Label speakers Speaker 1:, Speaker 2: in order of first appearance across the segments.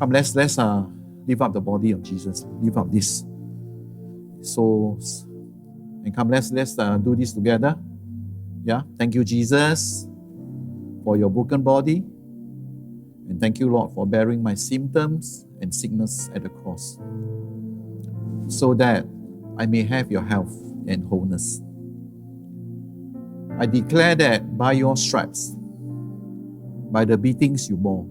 Speaker 1: Come, let's lift up the body of Jesus. Lift up this souls. And come, let's do this together. Yeah. Thank you, Jesus, for your broken body. And thank you, Lord, for bearing my symptoms and sickness at the cross, so that I may have your health and wholeness. I declare that by your stripes, by the beatings you bore,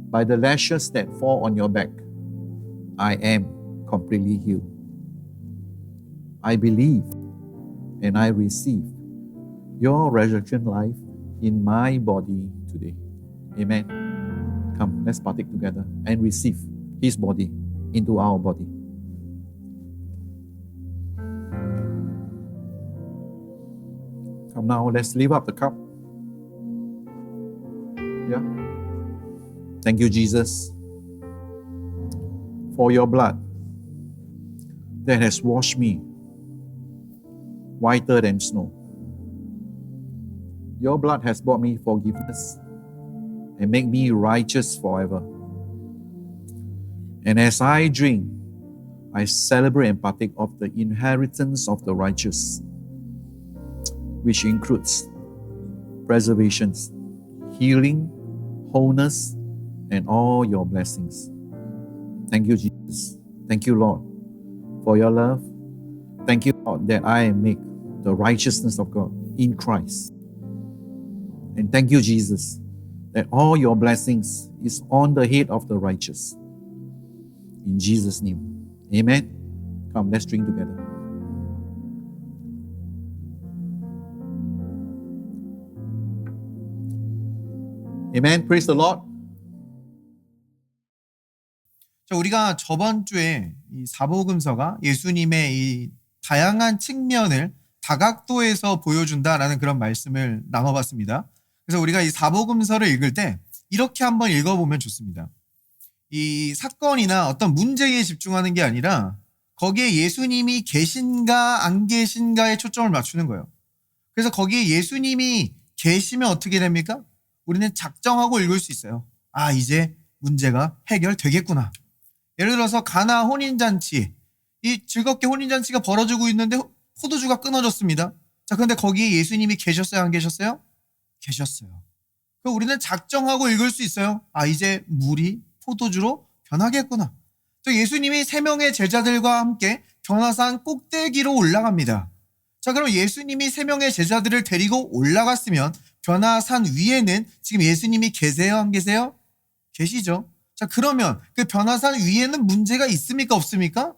Speaker 1: by the lashes that fall on your back, I am completely healed. I believe and I receive your resurrection life in my body today. Amen. Come, let's partake together and receive His body into our body. Come now, let's lift up the cup. Yeah. Thank you, Jesus, for your blood that has washed me whiter than snow. Your blood has brought me forgiveness and made me righteous forever. And as I drink, I celebrate and partake of the inheritance of the righteous, which includes preservations, healing, wholeness, and all your blessings. Thank you, Jesus. Thank you, Lord, for your love. Thank you, Lord, that I am made the righteousness of God in Christ. And thank you, Jesus, that all your blessings is on the head of the righteous. In Jesus' name, amen. Come, let's drink together. Amen. Praise the Lord.
Speaker 2: 자, 우리가 저번 주에 이 사복음서가 예수님의 이 다양한 측면을 다각도에서 보여준다라는 그런 말씀을 나눠봤습니다. 그래서 우리가 이 사복음서를 읽을 때 이렇게 한번 읽어보면 좋습니다. 이 사건이나 어떤 문제에 집중하는 게 아니라 거기에 예수님이 계신가 안 계신가에 초점을 맞추는 거예요. 그래서 거기에 예수님이 계시면 어떻게 됩니까? 우리는 작정하고 읽을 수 있어요. 아, 이제 문제가 해결되겠구나. 예를 들어서 가나 혼인잔치, 이 즐겁게 혼인잔치가 벌어지고 있는데 포도주가 끊어졌습니다. 자, 근데 거기에 예수님이 계셨어요, 안 계셨어요? 계셨어요. 그럼 우리는 작정하고 읽을 수 있어요. 아, 이제 물이 포도주로 변하겠구나. 또 예수님이 3명의 제자들과 함께 변화산 꼭대기로 올라갑니다. 자, 그럼 예수님이 3명의 제자들을 데리고 올라갔으면 변화산 위에는 지금 예수님이 계세요, 안 계세요? 계시죠. 자, 그러면 그 변화산 위에는 문제가 있습니까, 없습니까?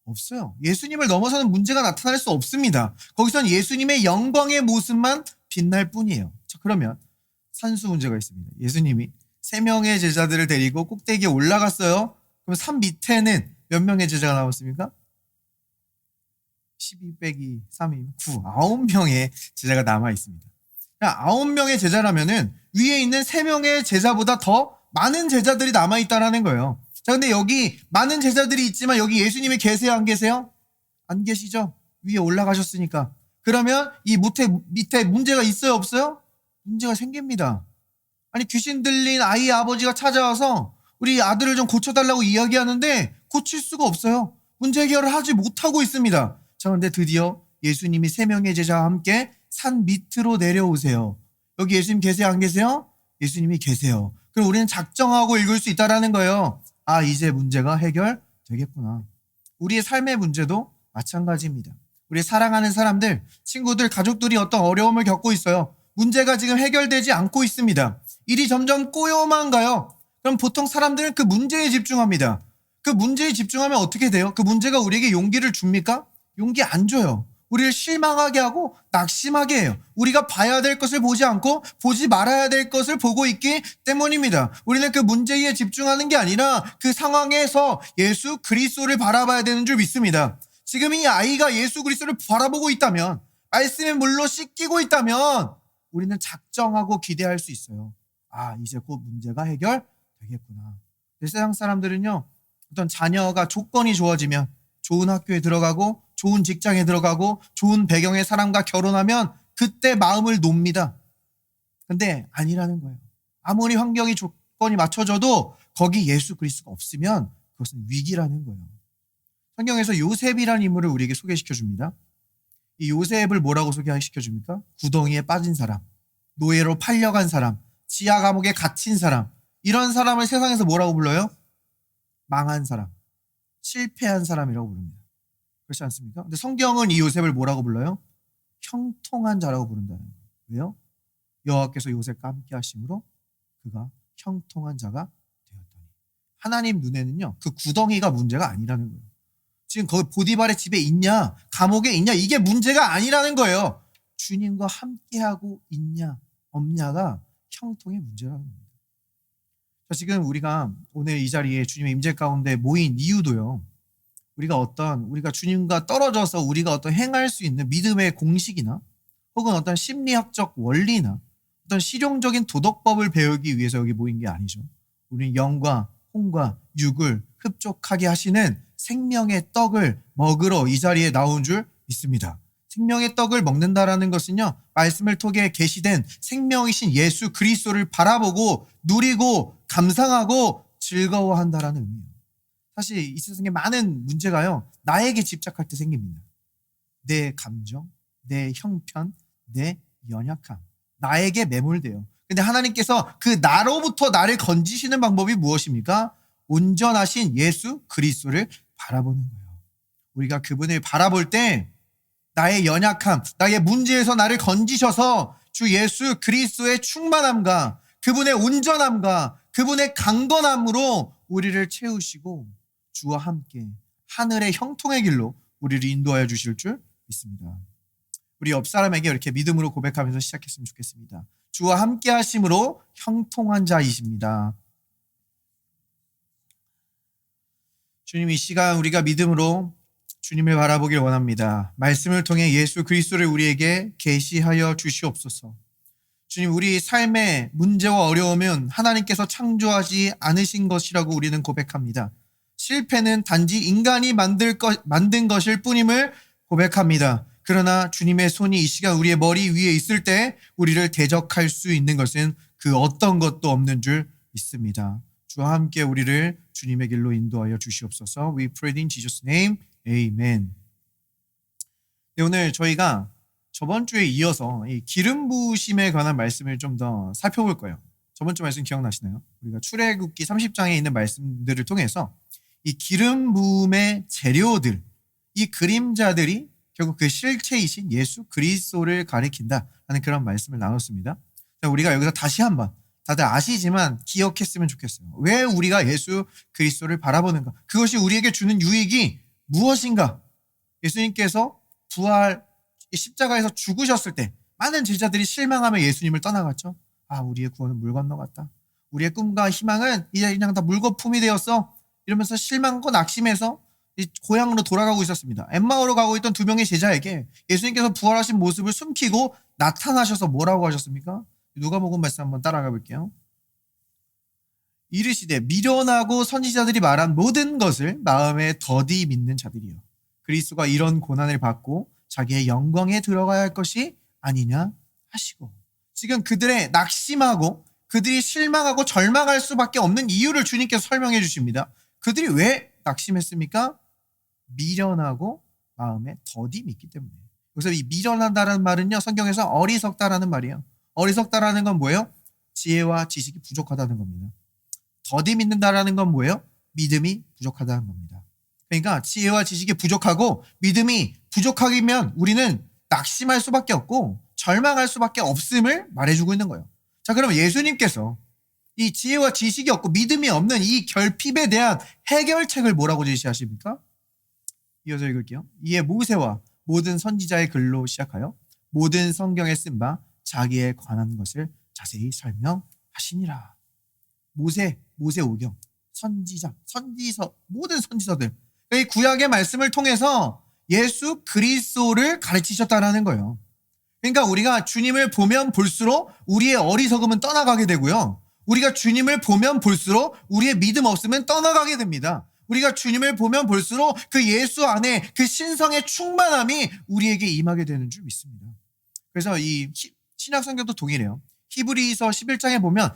Speaker 2: 없어요. 예수님을 넘어서는 문제가 나타날 수 없습니다. 거기선 예수님의 영광의 모습만 빛날 뿐이에요. 자, 그러면 산수 문제가 있습니다. 예수님이 3명의 제자들을 데리고 꼭대기에 올라갔어요. 그럼 산 밑에는 몇 명의 제자가 남았습니까? 12 빼기 3이면 9, 9명의 제자가 남아 있습니다. 9명의 제자라면은 위에 있는 3명의 제자보다 더 많은 제자들이 남아 있다라는 거예요. 자, 근데 여기 많은 제자들이 있지만 여기 예수님이 계세요, 안 계세요? 안 계시죠? 위에 올라가셨으니까. 그러면 이 밑에 문제가 있어요, 없어요? 문제가 생깁니다. 아니, 귀신 들린 아이의 아버지가 찾아와서 우리 아들을 좀 고쳐달라고 이야기하는데 고칠 수가 없어요. 문제 해결을 하지 못하고 있습니다. 자, 그런데 드디어 예수님이 3명의 제자와 함께 산 밑으로 내려오세요. 여기 예수님 계세요, 안 계세요? 예수님이 계세요. 그럼 우리는 작정하고 읽을 수 있다라는 거예요. 아, 이제 문제가 해결되겠구나. 우리의 삶의 문제도 마찬가지입니다. 우리 사랑하는 사람들, 친구들, 가족들이 어떤 어려움을 겪고 있어요. 문제가 지금 해결되지 않고 있습니다. 일이 점점 꼬여만 가요. 그럼 보통 사람들은 그 문제에 집중합니다. 그 문제에 집중하면 어떻게 돼요? 그 문제가 우리에게 용기를 줍니까? 용기 안 줘요. 우리를 실망하게 하고 낙심하게 해요. 우리가 봐야 될 것을 보지 않고 보지 말아야 될 것을 보고 있기 때문입니다. 우리는 그 문제에 집중하는 게 아니라 그 상황에서 예수 그리스도를 바라봐야 되는 줄 믿습니다. 지금 이 아이가 예수 그리스도를 바라보고 있다면, 말씀의 물로 씻기고 있다면 우리는 작정하고 기대할 수 있어요. 아, 이제 곧 문제가 해결되겠구나. 세상 사람들은요, 어떤 자녀가 조건이 좋아지면 좋은 학교에 들어가고 좋은 직장에 들어가고 좋은 배경의 사람과 결혼하면 그때 마음을 놉니다. 근데 아니라는 거예요. 아무리 환경이 조건이 맞춰져도 거기 예수 그리스도가 없으면 그것은 위기라는 거예요. 성경에서 요셉이라는 인물을 우리에게 소개시켜 줍니다. 이 요셉을 뭐라고 소개시켜 줍니까? 구덩이에 빠진 사람, 노예로 팔려간 사람, 지하 감옥에 갇힌 사람, 이런 사람을 세상에서 뭐라고 불러요? 망한 사람, 실패한 사람이라고 부릅니다. 그렇지 않습니까? 근데 성경은 이 요셉을 뭐라고 불러요? 형통한 자라고 부른다는 거예요. 왜요? 여호와께서 요셉과 함께 하심으로 그가 형통한 자가 되었더니. 하나님 눈에는요, 그 구덩이가 문제가 아니라는 거예요. 지금 거기 보디발의 집에 있냐, 감옥에 있냐, 이게 문제가 아니라는 거예요. 주님과 함께하고 있냐, 없냐가 형통의 문제라는 겁니다. 자, 지금 우리가 오늘 이 자리에 주님의 임재 가운데 모인 이유도요, 우리가 주님과 떨어져서 우리가 어떤 행할 수 있는 믿음의 공식이나 혹은 어떤 심리학적 원리나 어떤 실용적인 도덕법을 배우기 위해서 여기 모인 게 아니죠. 우리는 영과 혼과 육을 흡족하게 하시는 생명의 떡을 먹으러 이 자리에 나온 줄 믿습니다. 생명의 떡을 먹는다라는 것은요, 말씀을 통해 계시된 생명이신 예수 그리스도를 바라보고 누리고 감상하고 즐거워한다라는 의미예요. 사실 이 세상에 많은 문제가요, 나에게 집착할 때 생깁니다. 내 감정, 내 형편, 내 연약함, 나에게 매몰돼요. 근데 하나님께서 그 나로부터 나를 건지시는 방법이 무엇입니까? 온전하신 예수 그리스도를 바라보는 거예요. 우리가 그분을 바라볼 때 나의 연약함, 나의 문제에서 나를 건지셔서 주 예수 그리스도의 충만함과 그분의 온전함과 그분의 강건함으로 우리를 채우시고 주와 함께 하늘의 형통의 길로 우리를 인도하여 주실 줄 믿습니다. 우리 옆 사람에게 이렇게 믿음으로 고백하면서 시작했으면 좋겠습니다. 주와 함께 하심으로 형통한 자이십니다. 주님, 이 시간 우리가 믿음으로 주님을 바라보길 원합니다. 말씀을 통해 예수 그리스도를 우리에게 계시하여 주시옵소서. 주님, 우리 삶의 문제와 어려움은 하나님께서 창조하지 않으신 것이라고 우리는 고백합니다. 실패는 단지 인간이 만든 것일 뿐임을 고백합니다. 그러나 주님의 손이 이 시간 우리의 머리 위에 있을 때 우리를 대적할 수 있는 것은 그 어떤 것도 없는 줄 믿습니다. 주와 함께 우리를 주님의 길로 인도하여 주시옵소서. We pray in Jesus' name. Amen. 네, 오늘 저희가 저번 주에 이어서 이 기름 부으심에 관한 말씀을 좀 더 살펴볼 거예요. 저번 주 말씀 기억나시나요? 우리가 출애굽기 30장에 있는 말씀들을 통해서 이 기름 부음의 재료들, 이 그림자들이 결국 그 실체이신 예수 그리스도를 가리킨다라는 그런 말씀을 나눴습니다. 자, 우리가 여기서 다시 한번 다들 아시지만 기억했으면 좋겠어요. 왜 우리가 예수 그리스도를 바라보는가? 그것이 우리에게 주는 유익이 무엇인가? 예수님께서 부활 십자가에서 죽으셨을 때 많은 제자들이 실망하며 예수님을 떠나갔죠. 아, 우리의 구원은 물 건너갔다. 우리의 꿈과 희망은 이제 그냥 다 물거품이 되었어. 이러면서 실망하고 낙심해서 고향으로 돌아가고 있었습니다. 엠마오로 가고 있던 두 명의 제자에게 예수님께서 부활하신 모습을 숨기고 나타나셔서 뭐라고 하셨습니까? 누가복음 말씀 한번 따라가 볼게요. 이르시되 미련하고 선지자들이 말한 모든 것을 마음에 더디 믿는 자들이요. 그리스도가 이런 고난을 받고 자기의 영광에 들어가야 할 것이 아니냐 하시고, 지금 그들의 낙심하고 그들이 실망하고 절망할 수밖에 없는 이유를 주님께서 설명해 주십니다. 그들이 왜 낙심했습니까? 미련하고 마음에 더디 믿기 때문에. 그래서 이 미련하다라는 말은요, 성경에서 어리석다라는 말이에요. 어리석다라는 건 뭐예요? 지혜와 지식이 부족하다는 겁니다. 더디 믿는다라는 건 뭐예요? 믿음이 부족하다는 겁니다. 그러니까 지혜와 지식이 부족하고 믿음이 부족하면 우리는 낙심할 수밖에 없고 절망할 수밖에 없음을 말해주고 있는 거예요. 자, 그럼 예수님께서 이 지혜와 지식이 없고 믿음이 없는 이 결핍에 대한 해결책을 뭐라고 제시하십니까? 이어서 읽을게요. 이에 모세와 모든 선지자의 글로 시작하여 모든 성경에 쓴 바 자기에 관한 것을 자세히 설명하시니라. 모세 오경, 모든 선지서들, 이 구약의 말씀을 통해서 예수 그리스도를 가르치셨다라는 거예요. 그러니까 우리가 주님을 보면 볼수록 우리의 어리석음은 떠나가게 되고요. 우리가 주님을 보면 볼수록 우리의 믿음 없음은 떠나가게 됩니다. 우리가 주님을 보면 볼수록 그 예수 안에 그 신성의 충만함이 우리에게 임하게 되는 줄 믿습니다. 그래서 이 신약 성경도 동일해요. 히브리서 11장에 보면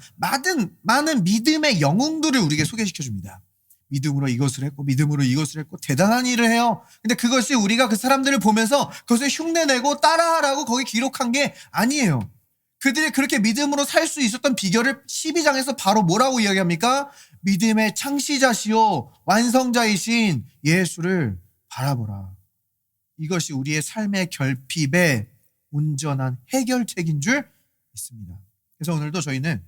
Speaker 2: 많은 믿음의 영웅들을 우리에게 소개시켜 줍니다. 믿음으로 이것을 했고 믿음으로 이것을 했고 대단한 일을 해요. 근데 그것이 우리가 그 사람들을 보면서 그것을 흉내내고 따라하라고 거기 기록한 게 아니에요. 그들이 그렇게 믿음으로 살 수 있었던 비결을 12장에서 바로 뭐라고 이야기합니까? 믿음의 창시자시요 완성자이신 예수를 바라보라. 이것이 우리의 삶의 결핍의 온전한 해결책인 줄 믿습니다. 그래서 오늘도 저희는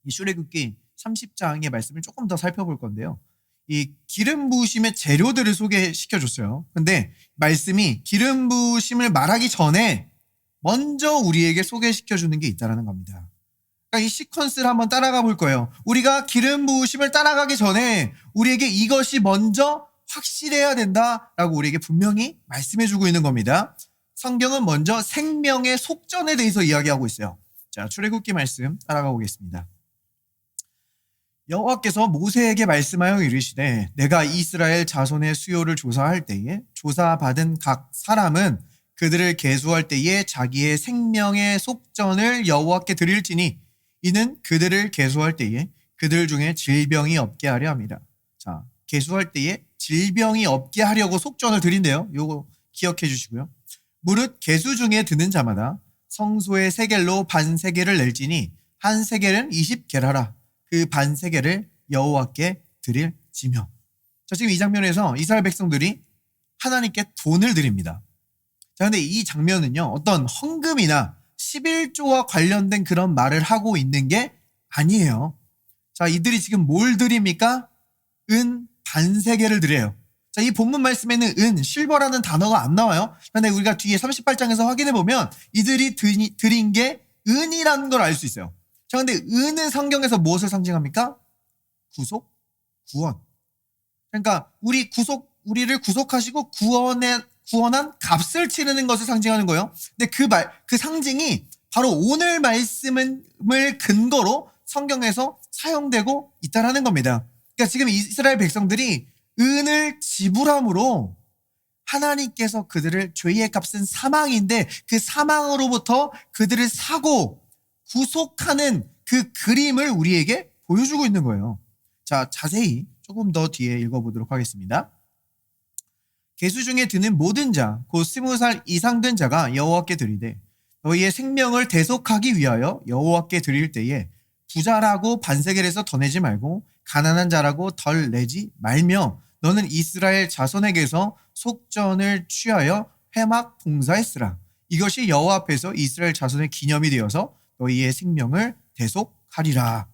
Speaker 2: 이 출애굽기 30장의 말씀을 조금 더 살펴볼 건데요. 이 기름 부으심의 재료들을 소개시켜 줬어요. 근데 말씀이 기름 부으심을 말하기 전에 먼저 우리에게 소개시켜 주는 게 있다는 겁니다. 그러니까 이 시퀀스를 한번 따라가 볼 거예요. 우리가 기름 부으심을 따라가기 전에 우리에게 이것이 먼저 확실해야 된다라고 우리에게 분명히 말씀해 주고 있는 겁니다. 성경은 먼저 생명의 속전에 대해서 이야기하고 있어요. 자, 출애굽기 말씀 따라가 보겠습니다. 여호와께서 모세에게 말씀하여 이르시되 내가 이스라엘 자손의 수요를 조사할 때에 조사받은 각 사람은 그들을 계수할 때에 자기의 생명의 속전을 여호와께 드릴지니 이는 그들을 계수할 때에 그들 중에 질병이 없게 하려 합니다. 자, 계수할 때에 질병이 없게 하려고 속전을 드린대요. 요거 기억해 주시고요. 무릇 계수 중에 드는 자마다 성소의 세겔로 반 세겔을 낼지니 한 세겔은 20게라라. 그 반 세겔을 여호와께 드릴지며. 자, 지금 이 장면에서 이스라엘 백성들이 하나님께 돈을 드립니다. 자, 근데 이 장면은요, 어떤 헌금이나 11조와 관련된 그런 말을 하고 있는 게 아니에요. 자, 이들이 지금 뭘 드립니까? 은 반세겔을 드려요. 자, 이 본문 말씀에는 은, 실버라는 단어가 안 나와요. 그런데 우리가 뒤에 38장에서 확인해 보면 이들이 드린 게 은이라는 걸 알 수 있어요. 자, 근데 은은 성경에서 무엇을 상징합니까? 구속, 구원. 그러니까 우리를 구속하시고 구원한 값을 치르는 것을 상징하는 거예요. 근데 그 상징이 바로 오늘 말씀을 근거로 성경에서 사용되고 있다라는 겁니다. 그러니까 지금 이스라엘 백성들이 은을 지불함으로 하나님께서 그들을 죄의 값은 사망인데 그 사망으로부터 그들을 사고 구속하는 그 그림을 우리에게 보여주고 있는 거예요. 자, 자세히 조금 더 뒤에 읽어보도록 하겠습니다. 계수 중에 드는 모든 자, 곧 20살 이상 된 자가 여호와께 드리되 너희의 생명을 대속하기 위하여 여호와께 드릴 때에 부자라고 반세겔에서 더 내지 말고 가난한 자라고 덜 내지 말며 너는 이스라엘 자손에게서 속전을 취하여 회막 봉사했으라. 이것이 여호와 앞에서 이스라엘 자손의 기념이 되어서 너희의 생명을 대속하리라.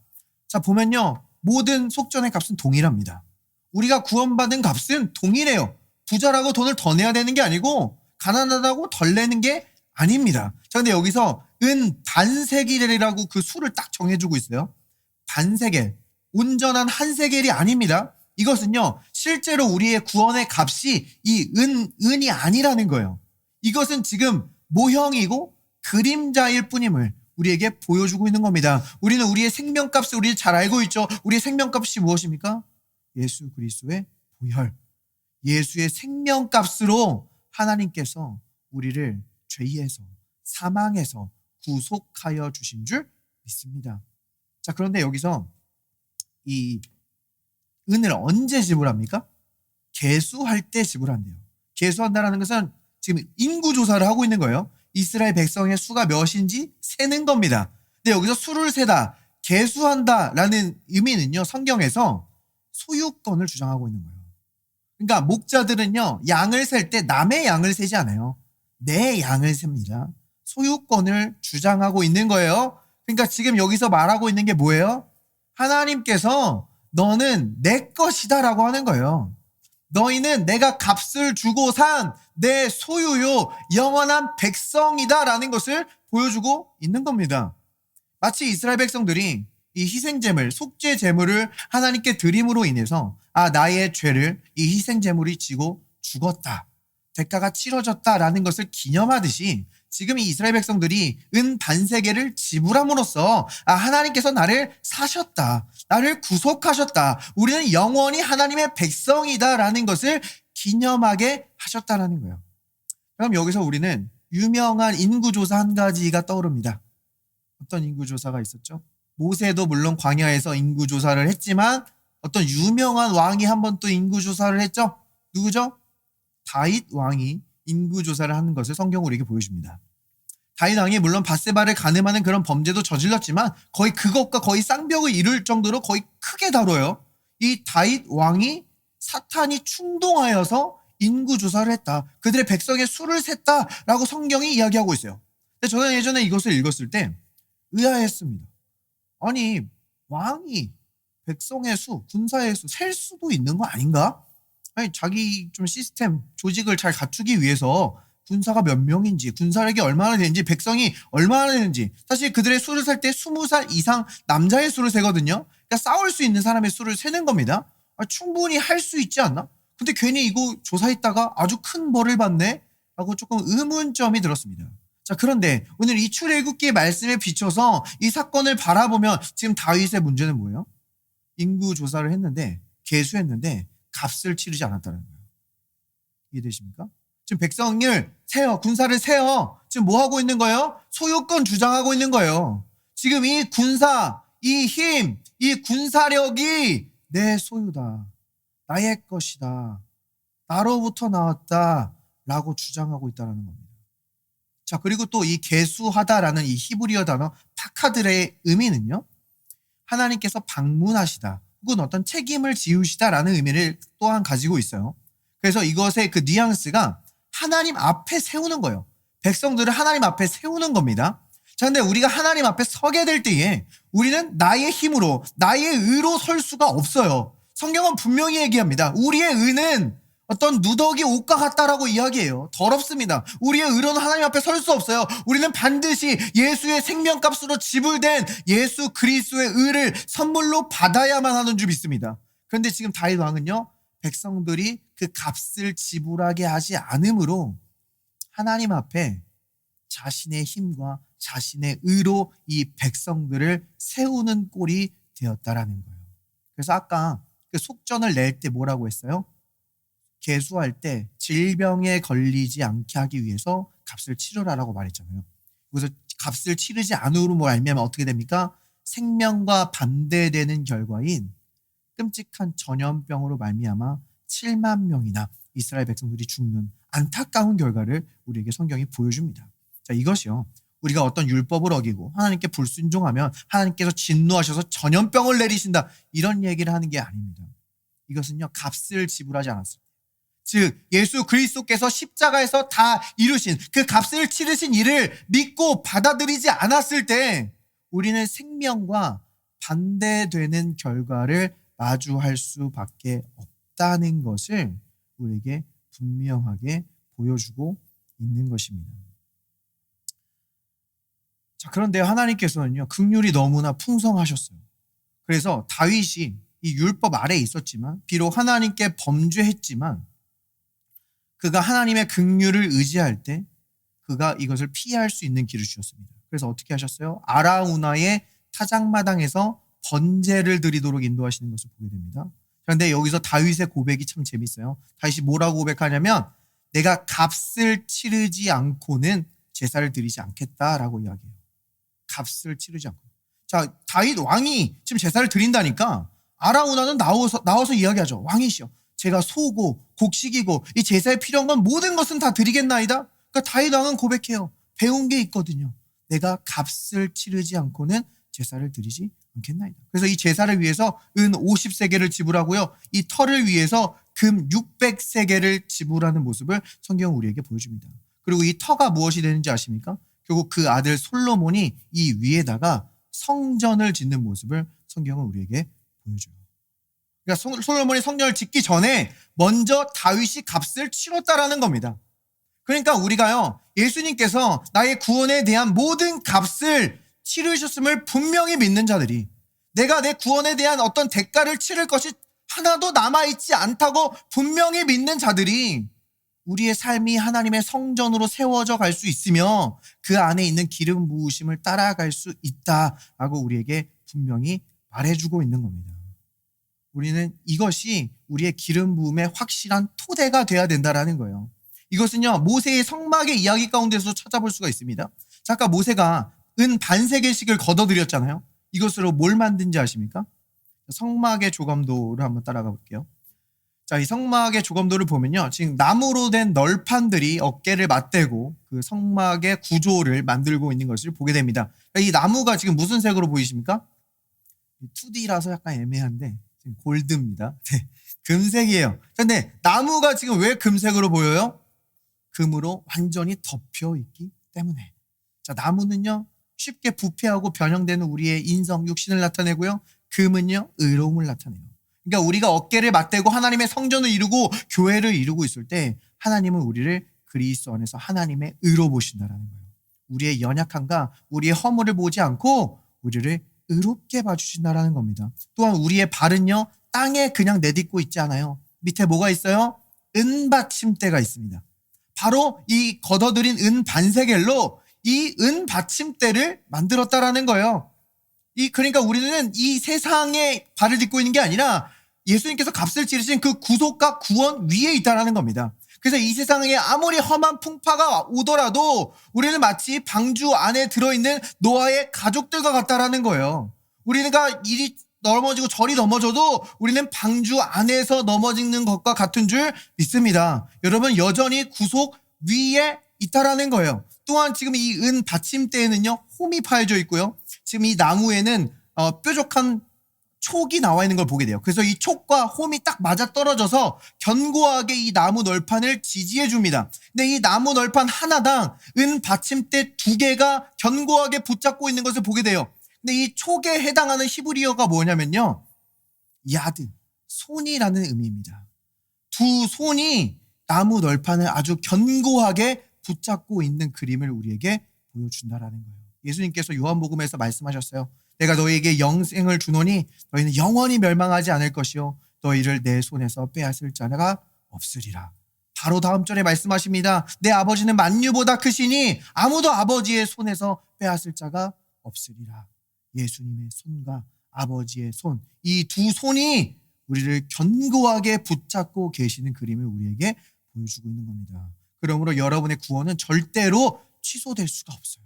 Speaker 2: 자, 보면요, 모든 속전의 값은 동일합니다. 우리가 구원받은 값은 동일해요. 부자라고 돈을 더 내야 되는 게 아니고 가난하다고 덜 내는 게 아닙니다. 자, 근데 여기서 은 반세겔이라고 그 수를 딱 정해주고 있어요. 반세겔, 온전한 한 세겔이 아닙니다. 이것은요, 실제로 우리의 구원의 값이 이 은이 아니라는 거예요. 이것은 지금 모형이고 그림자일 뿐임을 우리에게 보여주고 있는 겁니다. 우리는 우리의 생명값을 우리 잘 알고 있죠. 우리의 생명값이 무엇입니까? 예수 그리스도의 보혈. 예수의 생명값으로 하나님께서 우리를 죄에서 사망에서 구속하여 주신 줄 믿습니다. 자, 그런데 여기서 이 은을 언제 지불합니까? 계수할 때 지불한대요. 계수한다는 것은 지금 인구조사를 하고 있는 거예요. 이스라엘 백성의 수가 몇인지 세는 겁니다. 근데 여기서 수를 세다, 계수한다라는 의미는요, 성경에서 소유권을 주장하고 있는 거예요. 그러니까 목자들은요, 양을 셀 때 남의 양을 세지 않아요. 내 양을 셉니다. 소유권을 주장하고 있는 거예요. 그러니까 지금 여기서 말하고 있는 게 뭐예요? 하나님께서 너는 내 것이다라고 하는 거예요. 너희는 내가 값을 주고 산 내 소유요, 영원한 백성이다라는 것을 보여주고 있는 겁니다. 마치 이스라엘 백성들이 이 희생제물, 속죄 제물을 하나님께 드림으로 인해서 나의 죄를 이 희생제물이 지고 죽었다, 대가가 치러졌다라는 것을 기념하듯이 지금 이 이스라엘 백성들이 은 반세겔을 지불함으로써 하나님께서 나를 사셨다, 나를 구속하셨다, 우리는 영원히 하나님의 백성이다라는 것을 기념하게 하셨다라는 거예요. 그럼 여기서 우리는 유명한 인구조사 한 가지가 떠오릅니다. 어떤 인구조사가 있었죠? 모세도 물론 광야에서 인구조사를 했지만 어떤 유명한 왕이 한 번 또 인구조사를 했죠? 누구죠? 다윗 왕이 인구조사를 하는 것을 성경은 우리에게 보여줍니다. 다윗 왕이 물론 밧세바를 간음하는 그런 범죄도 저질렀지만 거의 그것과 거의 쌍벽을 이룰 정도로 거의 크게 다뤄요. 이 다윗 왕이 사탄이 충동하여서 인구조사를 했다. 그들의 백성의 수를 셌다라고 성경이 이야기하고 있어요. 근데 저는 예전에 이것을 읽었을 때 의아했습니다. 아니, 왕이 백성의 수, 군사의 수 셀 수도 있는 거 아닌가? 아니, 자기 좀 시스템, 조직을 잘 갖추기 위해서 군사가 몇 명인지, 군사력이 얼마나 되는지, 백성이 얼마나 되는지. 사실 그들의 수를 셀 때 20살 이상 남자의 수를 세거든요. 그러니까 싸울 수 있는 사람의 수를 세는 겁니다. 충분히 할 수 있지 않나? 근데 괜히 이거 조사했다가 아주 큰 벌을 받네? 라고 조금 의문점이 들었습니다. 자, 그런데 오늘 이 출애굽기의 말씀에 비춰서 이 사건을 바라보면 지금 다윗의 문제는 뭐예요? 인구 조사를 했는데, 계수했는데 값을 치르지 않았다는 거예요. 이해되십니까? 지금 백성을 세어, 군사를 세어. 지금 뭐 하고 있는 거예요? 소유권 주장하고 있는 거예요. 지금 이 군사, 이 힘, 이 군사력이 내 소유다. 나의 것이다. 나로부터 나왔다. 라고 주장하고 있다는 겁니다. 자, 그리고 또 이 계수하다라는 이 히브리어 단어 파카드의 의미는요. 하나님께서 방문하시다. 혹은 어떤 책임을 지우시다라는 의미를 또한 가지고 있어요. 그래서 이것의 그 뉘앙스가 하나님 앞에 세우는 거예요. 백성들을 하나님 앞에 세우는 겁니다. 자, 근데 우리가 하나님 앞에 서게 될 때에 우리는 나의 힘으로, 나의 의로 설 수가 없어요. 성경은 분명히 얘기합니다. 우리의 의는 어떤 누더기 옷과 같다라고 이야기해요. 더럽습니다. 우리의 의로는 하나님 앞에 설 수 없어요. 우리는 반드시 예수의 생명값으로 지불된 예수 그리스도의 의를 선물로 받아야만 하는 줄 믿습니다. 그런데 지금 다윗 왕은요, 백성들이 그 값을 지불하게 하지 않으므로 하나님 앞에 자신의 힘과 자신의 의로 이 백성들을 세우는 꼴이 되었다라는 거예요. 그래서 아까 그 속전을 낼 때 뭐라고 했어요? 계수할 때 질병에 걸리지 않게 하기 위해서 값을 치르라라고 말했잖아요. 그래서 값을 치르지 않으므로 알면 어떻게 됩니까? 생명과 반대되는 결과인 끔찍한 전염병으로 말미암아 7만 명이나 이스라엘 백성들이 죽는 안타까운 결과를 우리에게 성경이 보여줍니다. 자, 이것이요. 우리가 어떤 율법을 어기고 하나님께 불순종하면 하나님께서 진노하셔서 전염병을 내리신다. 이런 얘기를 하는 게 아닙니다. 이것은요, 값을 지불하지 않았습니다. 즉 예수 그리스도께서 십자가에서 다 이루신 그 값을 치르신 일을 믿고 받아들이지 않았을 때 우리는 생명과 반대되는 결과를 마주할 수밖에 없다는 것을 우리에게 분명하게 보여주고 있는 것입니다. 자, 그런데 하나님께서는요, 긍휼이 너무나 풍성하셨어요. 그래서 다윗이 이 율법 아래에 있었지만 비록 하나님께 범죄했지만 그가 하나님의 긍휼을 의지할 때 그가 이것을 피할 수 있는 길을 주셨습니다. 그래서 어떻게 하셨어요? 아라우나의 타작마당에서 번제를 드리도록 인도하시는 것을 보게 됩니다. 그런데 여기서 다윗의 고백이 참 재밌어요. 다윗이 뭐라고 고백하냐면 내가 값을 치르지 않고는 제사를 드리지 않겠다라고 이야기해요. 값을 치르지 않고. 자, 다윗 왕이 지금 제사를 드린다니까 아라우나는 나와서 이야기하죠. 왕이시여, 제가 소고 곡식이고 이 제사에 필요한 건 모든 것은 다 드리겠나이다. 그러니까 다윗 왕은 고백해요. 배운 게 있거든요. 내가 값을 치르지 않고는 제사를 드리지 않겠나이다. 그래서 이 제사를 위해서 은 50세겔을 지불하고요. 이 터를 위해서 금 600세겔을 지불하는 모습을 성경은 우리에게 보여줍니다. 그리고 이 터가 무엇이 되는지 아십니까? 결국 그 아들 솔로몬이 이 위에다가 성전을 짓는 모습을 성경은 우리에게 보여줘요. 그러니까 솔로몬이 성전을 짓기 전에 먼저 다윗이 값을 치렀다라는 겁니다. 그러니까 우리가요, 예수님께서 나의 구원에 대한 모든 값을 치르셨음을 분명히 믿는 자들이 내가 내 구원에 대한 어떤 대가를 치를 것이 하나도 남아있지 않다고 분명히 믿는 자들이 우리의 삶이 하나님의 성전으로 세워져 갈 수 있으며 그 안에 있는 기름 부으심을 따라갈 수 있다라고 우리에게 분명히 말해주고 있는 겁니다. 우리는 이것이 우리의 기름 부음의 확실한 토대가 돼야 된다라는 거예요. 이것은요, 모세의 성막의 이야기 가운데서 찾아볼 수가 있습니다. 자, 아까 모세가 은 반세겔씩을 걷어들였잖아요. 이것으로 뭘 만든지 아십니까? 성막의 조감도를 한번 따라가 볼게요. 자, 이 성막의 조감도를 보면요. 지금 나무로 된 널판들이 어깨를 맞대고 그 성막의 구조를 만들고 있는 것을 보게 됩니다. 이 나무가 지금 무슨 색으로 보이십니까? 2D라서 약간 애매한데 지금 골드입니다. 네, 금색이에요. 근데 나무가 지금 왜 금색으로 보여요? 금으로 완전히 덮여 있기 때문에. 자, 나무는요. 쉽게 부패하고 변형되는 우리의 인성, 육신을 나타내고요. 금은요. 의로움을 나타내요. 그러니까 우리가 어깨를 맞대고 하나님의 성전을 이루고 교회를 이루고 있을 때 하나님은 우리를 그리스도 안에서 하나님의 의로 보신다라는 거예요. 우리의 연약함과 우리의 허물을 보지 않고 우리를 의롭게 봐주신다라는 겁니다. 또한 우리의 발은요. 땅에 그냥 내딛고 있지 않아요. 밑에 뭐가 있어요? 은받침대가 있습니다. 바로 이 걷어들인 은 반세겔로 이 은 받침대를 만들었다라는 거예요. 그러니까 우리는 이 세상에 발을 딛고 있는 게 아니라 예수님께서 값을 치르신 그 구속과 구원 위에 있다라는 겁니다. 그래서 이 세상에 아무리 험한 풍파가 오더라도 우리는 마치 방주 안에 들어있는 노아의 가족들과 같다라는 거예요. 우리가 이리 넘어지고 저리 넘어져도 우리는 방주 안에서 넘어지는 것과 같은 줄 믿습니다. 여러분 여전히 구속 위에 있다라는 거예요. 또한 지금 이 은 받침대에는요 홈이 파여져 있고요. 지금 이 나무에는 뾰족한 촉이 나와 있는 걸 보게 돼요. 그래서 이 촉과 홈이 딱 맞아 떨어져서 견고하게 이 나무 널판을 지지해 줍니다. 근데 이 나무 널판 하나당 은 받침대 2개가 견고하게 붙잡고 있는 것을 보게 돼요. 근데 이 촉에 해당하는 히브리어가 뭐냐면요. 야드, 손이라는 의미입니다. 두 손이 나무 널판을 아주 견고하게 붙잡고 있는 그림을 우리에게 보여준다라는 거예요. 예수님께서 요한복음에서 말씀하셨어요. 내가 너희에게 영생을 주노니 너희는 영원히 멸망하지 않을 것이요 너희를 내 손에서 빼앗을 자가 없으리라. 바로 다음 절에 말씀하십니다. 내 아버지는 만유보다 크시니 아무도 아버지의 손에서 빼앗을 자가 없으리라. 예수님의 손과 아버지의 손, 이 두 손이 우리를 견고하게 붙잡고 계시는 그림을 우리에게 보여주고 있는 겁니다. 그러므로 여러분의 구원은 절대로 취소될 수가 없어요.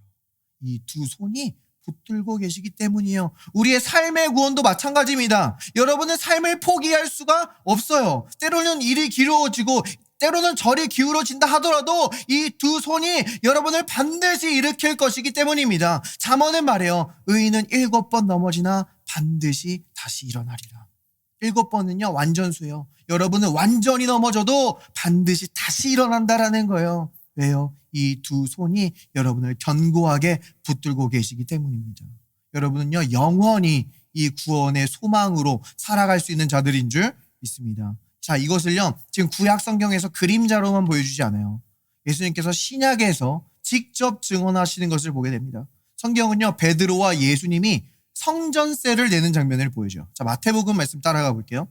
Speaker 2: 이 두 손이 붙들고 계시기 때문이에요. 우리의 삶의 구원도 마찬가지입니다. 여러분은 삶을 포기할 수가 없어요. 때로는 일이 길어지고 때로는 절이 기울어진다 하더라도 이 두 손이 여러분을 반드시 일으킬 것이기 때문입니다. 잠언은 말해요. 의인은 7번 넘어지나 반드시 다시 일어나리라. 7번은요 완전수예요. 여러분은 완전히 넘어져도 반드시 다시 일어난다라는 거예요. 왜요? 이 두 손이 여러분을 견고하게 붙들고 계시기 때문입니다. 여러분은요 영원히 이 구원의 소망으로 살아갈 수 있는 자들인 줄 믿습니다. 자, 이것을요 지금 구약 성경에서 그림자로만 보여주지 않아요. 예수님께서 신약에서 직접 증언하시는 것을 보게 됩니다. 성경은요 베드로와 예수님이 성전세를 내는 장면을 보여줘요. 자, 마태복음 말씀 따라가 볼게요.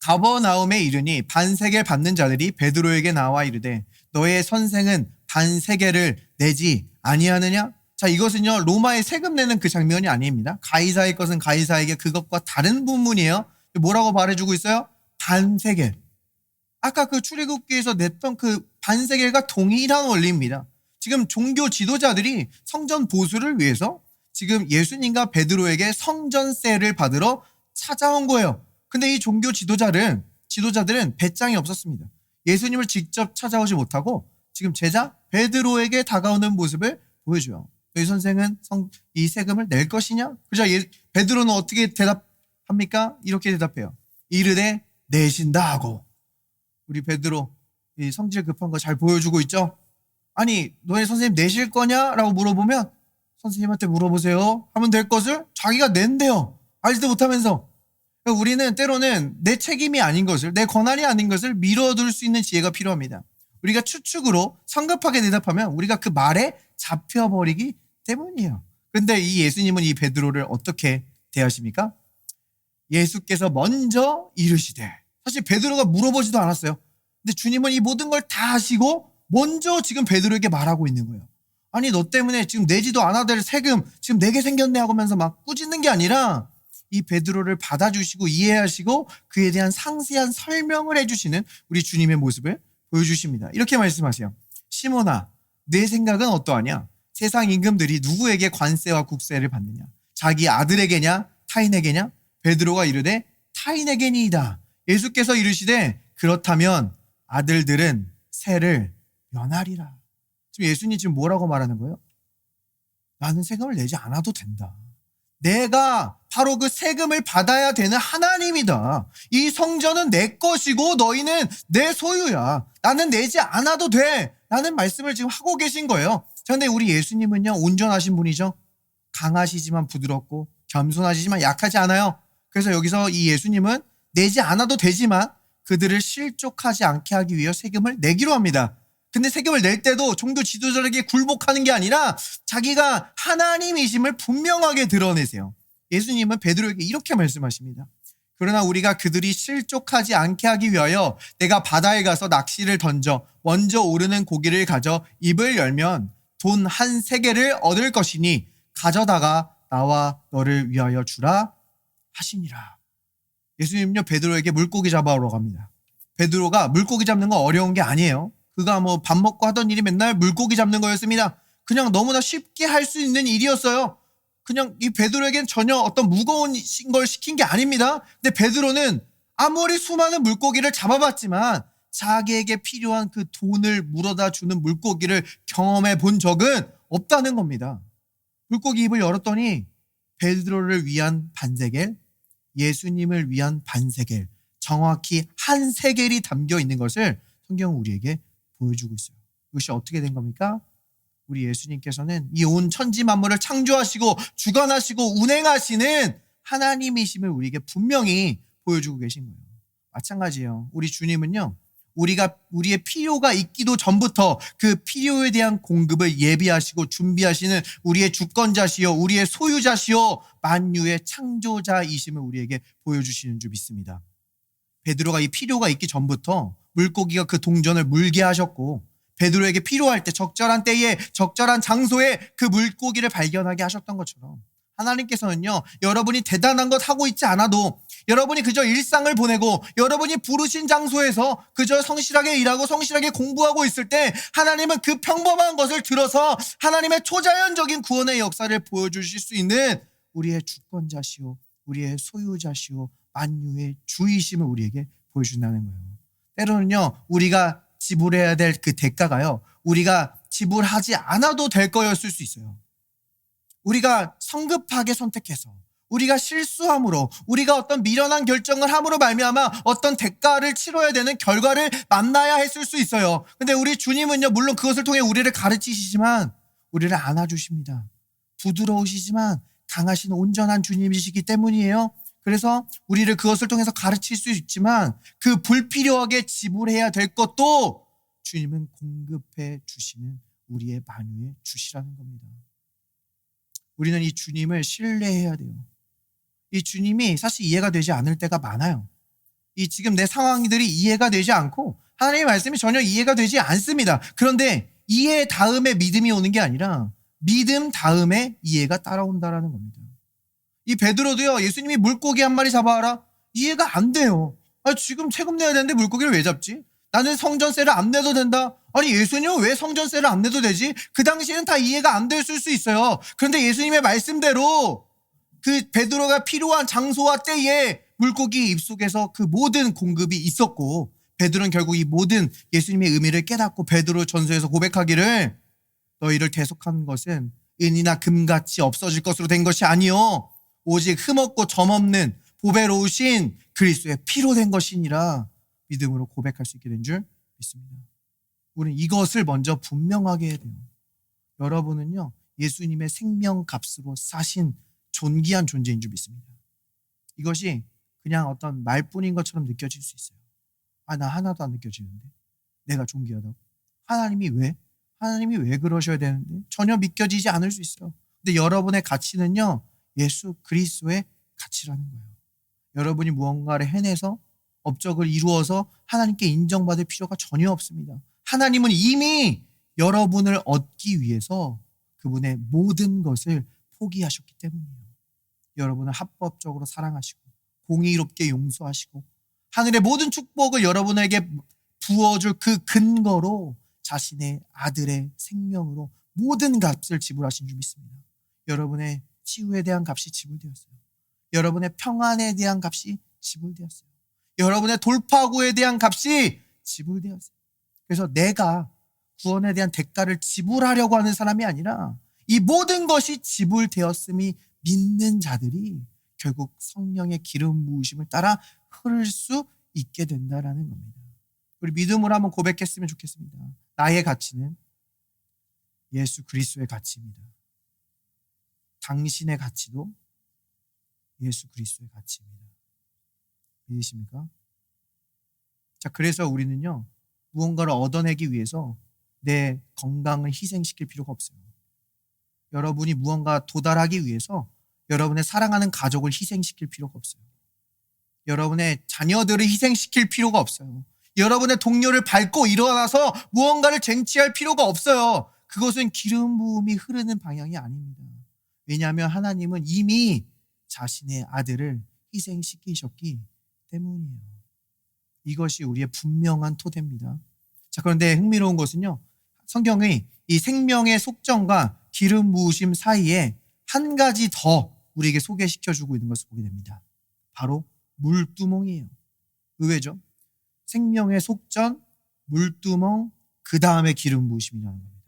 Speaker 2: 가버나움에 이르니 반세겔 받는 자들이 베드로에게 나와 이르되 너의 선생은 반세겔을 내지 아니하느냐? 자, 이것은요 로마의 세금 내는 그 장면이 아닙니다. 가이사의 것은 가이사에게 그것과 다른 부분이에요. 뭐라고 말해주고 있어요? 반세겔. 아까 그 출애굽기에서 냈던 그 반세겔과 동일한 원리입니다. 지금 종교 지도자들이 성전 보수를 위해서 지금 예수님과 베드로에게 성전세를 받으러 찾아온 거예요. 근데 이 종교 지도자들은 배짱이 없었습니다. 예수님을 직접 찾아오지 못하고 지금 제자 베드로에게 다가오는 모습을 보여줘요. 너희 선생은 이 세금을 낼 것이냐? 그죠? 베드로는 어떻게 대답합니까? 이렇게 대답해요. 이르되 내신다 하고. 우리 베드로 이 성질 급한 거 잘 보여주고 있죠? 아니 너희 선생님 내실 거냐? 라고 물어보면 선생님한테 물어보세요 하면 될 것을 자기가 낸대요. 알지도 못하면서. 우리는 때로는 내 책임이 아닌 것을, 내 권한이 아닌 것을 미뤄둘 수 있는 지혜가 필요합니다. 우리가 추측으로 성급하게 대답하면 우리가 그 말에 잡혀버리기 때문이에요. 그런데 이 예수님은 이 베드로를 어떻게 대하십니까? 예수께서 먼저 이르시되. 사실 베드로가 물어보지도 않았어요. 근데 주님은 이 모든 걸 다 하시고 먼저 지금 베드로에게 말하고 있는 거예요. 아니 너 때문에 지금 내지도 않아야 될 세금 지금 내게 생겼네 하면서 막 꾸짖는 게 아니라 이 베드로를 받아주시고 이해하시고 그에 대한 상세한 설명을 해주시는 우리 주님의 모습을 보여주십니다. 이렇게 말씀하세요. 시몬아, 내 생각은 어떠하냐? 세상 임금들이 누구에게 관세와 국세를 받느냐? 자기 아들에게냐? 타인에게냐? 베드로가 이르되 타인에게니이다. 예수께서 이르시되 그렇다면 아들들은 세를 면하리라. 지금 예수님 지금 뭐라고 말하는 거예요? 나는 세금을 내지 않아도 된다. 내가 바로 그 세금을 받아야 되는 하나님이다. 이 성전은 내 것이고 너희는 내 소유야. 나는 내지 않아도 돼. 라는 말씀을 지금 하고 계신 거예요. 그런데 우리 예수님은요, 온전하신 분이죠. 강하시지만 부드럽고 겸손하시지만 약하지 않아요. 그래서 여기서 이 예수님은 내지 않아도 되지만 그들을 실족하지 않게 하기 위해 세금을 내기로 합니다. 근데 세금을 낼 때도 종교 지도자에게 굴복하는 게 아니라 자기가 하나님이심을 분명하게 드러내세요. 예수님은 베드로에게 이렇게 말씀하십니다. 그러나 우리가 그들이 실족하지 않게 하기 위하여 내가 바다에 가서 낚시를 던져 먼저 오르는 고기를 가져 입을 열면 돈 한 세겔을 얻을 것이니 가져다가 나와 너를 위하여 주라 하시니라. 예수님은요, 베드로에게 물고기 잡아오러 갑니다. 베드로가 물고기 잡는 거 어려운 게 아니에요. 그가 뭐 밥 먹고 하던 일이 맨날 물고기 잡는 거였습니다. 그냥 너무나 쉽게 할 수 있는 일이었어요. 그냥 이 베드로에겐 전혀 어떤 무거운 걸 시킨 게 아닙니다. 근데 베드로는 아무리 수많은 물고기를 잡아봤지만 자기에게 필요한 그 돈을 물어다 주는 물고기를 경험해 본 적은 없다는 겁니다. 물고기 입을 열었더니 베드로를 위한 반세겔, 예수님을 위한 반세겔, 정확히 한 세겔이 담겨 있는 것을 성경은 우리에게 보여주고 있어요. 이것이 어떻게 된 겁니까? 우리 예수님께서는 이 온 천지 만물을 창조하시고 주관하시고 운행하시는 하나님이심을 우리에게 분명히 보여주고 계신 거예요. 마찬가지예요. 우리 주님은요, 우리의 필요가 있기도 전부터 그 필요에 대한 공급을 예비하시고 준비하시는 우리의 주권자시요, 우리의 소유자시요, 만유의 창조자이심을 우리에게 보여주시는 줄 믿습니다. 베드로가 이 필요가 있기 전부터 물고기가 그 동전을 물게 하셨고, 베드로에게 필요할 때 적절한 때에 적절한 장소에 그 물고기를 발견하게 하셨던 것처럼 하나님께서는요, 여러분이 대단한 것 하고 있지 않아도, 여러분이 그저 일상을 보내고 여러분이 부르신 장소에서 그저 성실하게 일하고 성실하게 공부하고 있을 때 하나님은 그 평범한 것을 들어서 하나님의 초자연적인 구원의 역사를 보여주실 수 있는 우리의 주권자시오, 우리의 소유자시오, 만유의 주이심을 우리에게 보여준다는 거예요. 때로는요, 우리가 지불해야 될 그 대가가요, 우리가 지불하지 않아도 될 거였을 수 있어요. 우리가 성급하게 선택해서, 우리가 실수함으로, 우리가 어떤 미련한 결정을 함으로 말미암아 어떤 대가를 치러야 되는 결과를 만나야 했을 수 있어요. 근데 우리 주님은요, 물론 그것을 통해 우리를 가르치시지만 우리를 안아주십니다. 부드러우시지만 강하신 온전한 주님이시기 때문이에요. 그래서 우리를 그것을 통해서 가르칠 수 있지만 그 불필요하게 지불해야 될 것도 주님은 공급해 주시는 우리의 만유의 주시라는 겁니다. 우리는 이 주님을 신뢰해야 돼요. 이 주님이 사실 이해가 되지 않을 때가 많아요. 이 지금 내 상황들이 이해가 되지 않고 하나님의 말씀이 전혀 이해가 되지 않습니다. 그런데 이해 다음에 믿음이 오는 게 아니라 믿음 다음에 이해가 따라온다라는 겁니다. 이 베드로도요, 예수님이 물고기 한 마리 잡아와라, 이해가 안 돼요. 지금 세금 내야 되는데 물고기를 왜 잡지? 나는 성전세를 안 내도 된다. 아니, 예수님은 왜 성전세를 안 내도 되지? 그 당시에는 다 이해가 안 됐을 수 있어요. 그런데 예수님의 말씀대로 그 베드로가 필요한 장소와 때에 물고기 입속에서 그 모든 공급이 있었고, 베드로는 결국 이 모든 예수님의 의미를 깨닫고 베드로 전서에서 고백하기를, 너희를 대속한 것은 은이나 금같이 없어질 것으로 된 것이 아니요 오직 흠없고 점없는 보배로우신 그리스도의 피로 된 것이니라 믿음으로 고백할 수 있게 된 줄 믿습니다. 우리는 이것을 먼저 분명하게 해야 돼요. 여러분은요, 예수님의 생명값으로 사신 존귀한 존재인 줄 믿습니다. 이것이 그냥 어떤 말뿐인 것처럼 느껴질 수 있어요. 나 하나도 안 느껴지는데, 내가 존귀하다고? 하나님이 왜 그러셔야 되는데? 전혀 믿겨지지 않을 수 있어요. 근데 여러분의 가치는요, 예수 그리스도의 가치라는 거예요. 여러분이 무언가를 해내서 업적을 이루어서 하나님께 인정받을 필요가 전혀 없습니다. 하나님은 이미 여러분을 얻기 위해서 그분의 모든 것을 포기하셨기 때문이에요. 여러분을 합법적으로 사랑하시고 공의롭게 용서하시고 하늘의 모든 축복을 여러분에게 부어줄 그 근거로 자신의 아들의 생명으로 모든 값을 지불하신 줄 믿습니다. 여러분의 치유에 대한 값이 지불되었어요. 여러분의 평안에 대한 값이 지불되었어요. 여러분의 돌파구에 대한 값이 지불되었어요. 그래서 내가 구원에 대한 대가를 지불하려고 하는 사람이 아니라 이 모든 것이 지불되었음이 믿는 자들이 결국 성령의 기름 부으심을 따라 흐를 수 있게 된다라는 겁니다. 우리 믿음으로 한번 고백했으면 좋겠습니다. 나의 가치는 예수 그리스도의 가치입니다. 당신의 가치도 예수 그리스도의 가치입니다. 믿으십니까? 자, 그래서 우리는요, 무언가를 얻어내기 위해서 내 건강을 희생시킬 필요가 없어요. 여러분이 무언가 도달하기 위해서 여러분의 사랑하는 가족을 희생시킬 필요가 없어요. 여러분의 자녀들을 희생시킬 필요가 없어요. 여러분의 동료를 밟고 일어나서 무언가를 쟁취할 필요가 없어요. 그것은 기름 부음이 흐르는 방향이 아닙니다. 왜냐하면 하나님은 이미 자신의 아들을 희생시키셨기 때문이에요. 이것이 우리의 분명한 토대입니다. 자, 그런데 흥미로운 것은요, 성경의 이 생명의 속전과 기름 부으심 사이에 한 가지 더 우리에게 소개시켜주고 있는 것을 보게 됩니다. 바로 물두멍이에요. 의외죠? 생명의 속전, 물두멍, 그 다음에 기름 부으심이라는 겁니다.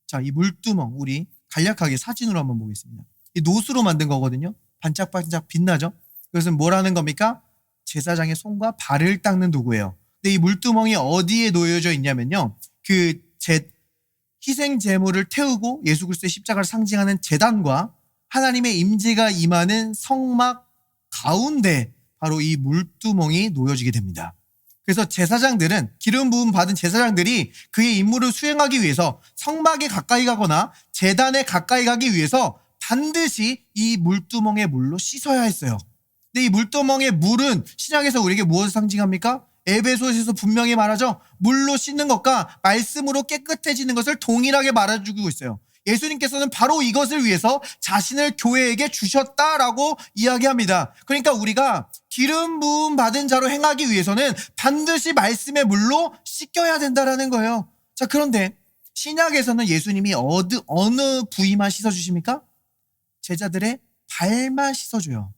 Speaker 2: 자, 이 물두멍 우리 간략하게 사진으로 한번 보겠습니다. 이 노수로 만든 거거든요. 반짝반짝 빛나죠? 그것은 뭐라는 겁니까? 제사장의 손과 발을 닦는 도구예요. 근데 이 물두멍이 어디에 놓여져 있냐면요, 희생 제물을 태우고 예수 그리스도의 십자가를 상징하는 제단과 하나님의 임재가 임하는 성막 가운데 바로 이 물두멍이 놓여지게 됩니다. 그래서 제사장들은, 기름 부음 받은 제사장들이 그의 임무를 수행하기 위해서 성막에 가까이 가거나 제단에 가까이 가기 위해서 반드시 이 물두멍의 물로 씻어야 했어요. 근데 이 물두멍의 물은 신약에서 우리에게 무엇을 상징합니까? 에베소서에서 분명히 말하죠. 물로 씻는 것과 말씀으로 깨끗해지는 것을 동일하게 말해주고 있어요. 예수님께서는 바로 이것을 위해서 자신을 교회에게 주셨다라고 이야기합니다. 그러니까 우리가 기름 부음 받은 자로 행하기 위해서는 반드시 말씀의 물로 씻겨야 된다라는 거예요. 자, 그런데 신약에서는 예수님이 어느 부위만 씻어주십니까? 제자들의 발만 씻어줘요.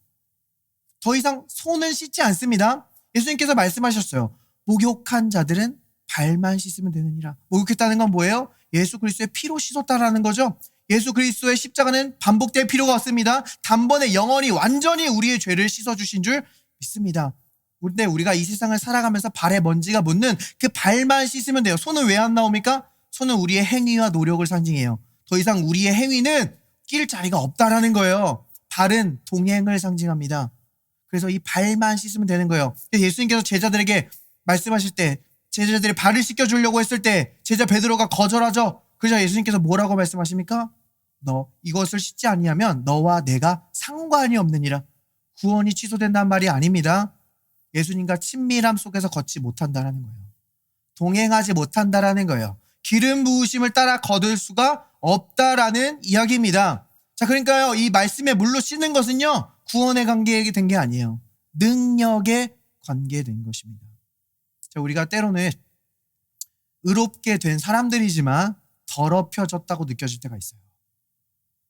Speaker 2: 더 이상 손은 씻지 않습니다. 예수님께서 말씀하셨어요. 목욕한 자들은 발만 씻으면 되느니라. 목욕했다는 건 뭐예요? 예수 그리스도의 피로 씻었다라는 거죠. 예수 그리스도의 십자가는 반복될 필요가 없습니다. 단번에 영원히 완전히 우리의 죄를 씻어주신 줄 믿습니다. 그런데 우리가 이 세상을 살아가면서 발에 먼지가 묻는 그 발만 씻으면 돼요. 손은 왜 안 나옵니까? 손은 우리의 행위와 노력을 상징해요. 더 이상 우리의 행위는 낄 자리가 없다라는 거예요. 발은 동행을 상징합니다. 그래서 이 발만 씻으면 되는 거예요. 예수님께서 제자들에게 말씀하실 때, 제자들이 발을 씻겨주려고 했을 때 제자 베드로가 거절하죠. 그래서 예수님께서 뭐라고 말씀하십니까? 너 이것을 씻지 아니하면 너와 내가 상관이 없느니라. 구원이 취소된다는 말이 아닙니다. 예수님과 친밀함 속에서 걷지 못한다라는 거예요. 동행하지 못한다라는 거예요. 기름 부으심을 따라 거둘 수가 없다라는 이야기입니다. 자, 그러니까요, 이 말씀의 물로 씻는 것은요, 구원의 관계에 된 게 아니에요. 능력에 관계된 것입니다. 자, 우리가 때로는 의롭게 된 사람들이지만 더럽혀졌다고 느껴질 때가 있어요.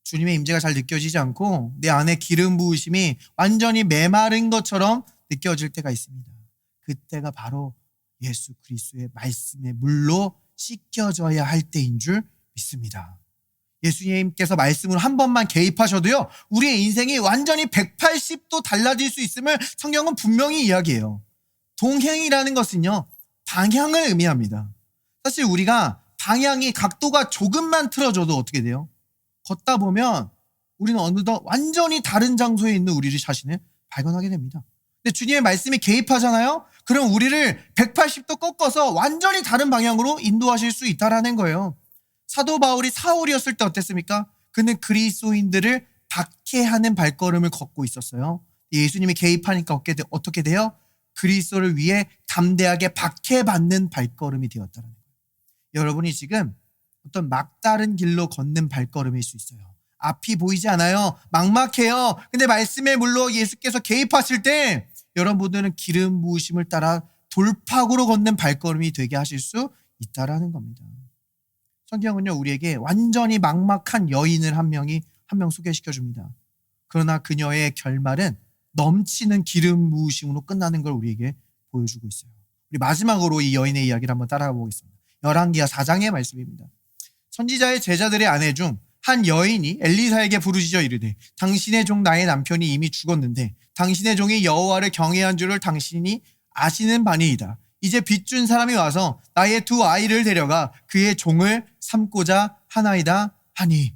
Speaker 2: 주님의 임재가 잘 느껴지지 않고 내 안에 기름 부으심이 완전히 메마른 것처럼 느껴질 때가 있습니다. 그때가 바로 예수 그리스도의 말씀의 물로 씻겨져야 할 때인 줄 믿습니다. 예수님께서 말씀으로 한 번만 개입하셔도요, 우리의 인생이 완전히 180도 달라질 수 있음을 성경은 분명히 이야기해요. 동행이라는 것은요, 방향을 의미합니다. 사실 우리가 방향이 각도가 조금만 틀어져도 어떻게 돼요? 걷다 보면 우리는 어느덧 완전히 다른 장소에 있는 우리 자신을 발견하게 됩니다. 근데 주님의 말씀이 개입하잖아요? 그럼 우리를 180도 꺾어서 완전히 다른 방향으로 인도하실 수 있다라는 거예요. 사도 바울이 사울이었을 때 어땠습니까? 그는 그리스도인들을 박해하는 발걸음을 걷고 있었어요. 예수님이 개입하니까 어떻게 돼요? 그리스도를 위해 담대하게 박해받는 발걸음이 되었다는 거예요. 여러분이 지금 어떤 막다른 길로 걷는 발걸음일 수 있어요. 앞이 보이지 않아요. 막막해요. 근데 말씀의 물로 예수께서 개입하실 때 여러분들은 기름 부으심을 따라 돌파구로 걷는 발걸음이 되게 하실 수 있다라는 겁니다. 성경은요 우리에게 완전히 막막한 여인을 한 명 소개시켜 줍니다. 그러나 그녀의 결말은 넘치는 기름 부으심으로 끝나는 걸 우리에게 보여주고 있어요. 우리 마지막으로 이 여인의 이야기를 한번 따라가 보겠습니다. 열왕기하 4장의 말씀입니다. 선지자의 제자들의 아내 중 한 여인이 엘리사에게 부르짖어 이르되 당신의 종 나의 남편이 이미 죽었는데 당신의 종이 여호와를 경외한 줄을 당신이 아시는 바니이다. 이제 빚준 사람이 와서 나의 두 아이를 데려가 그의 종을 삼고자 하나이다 하니.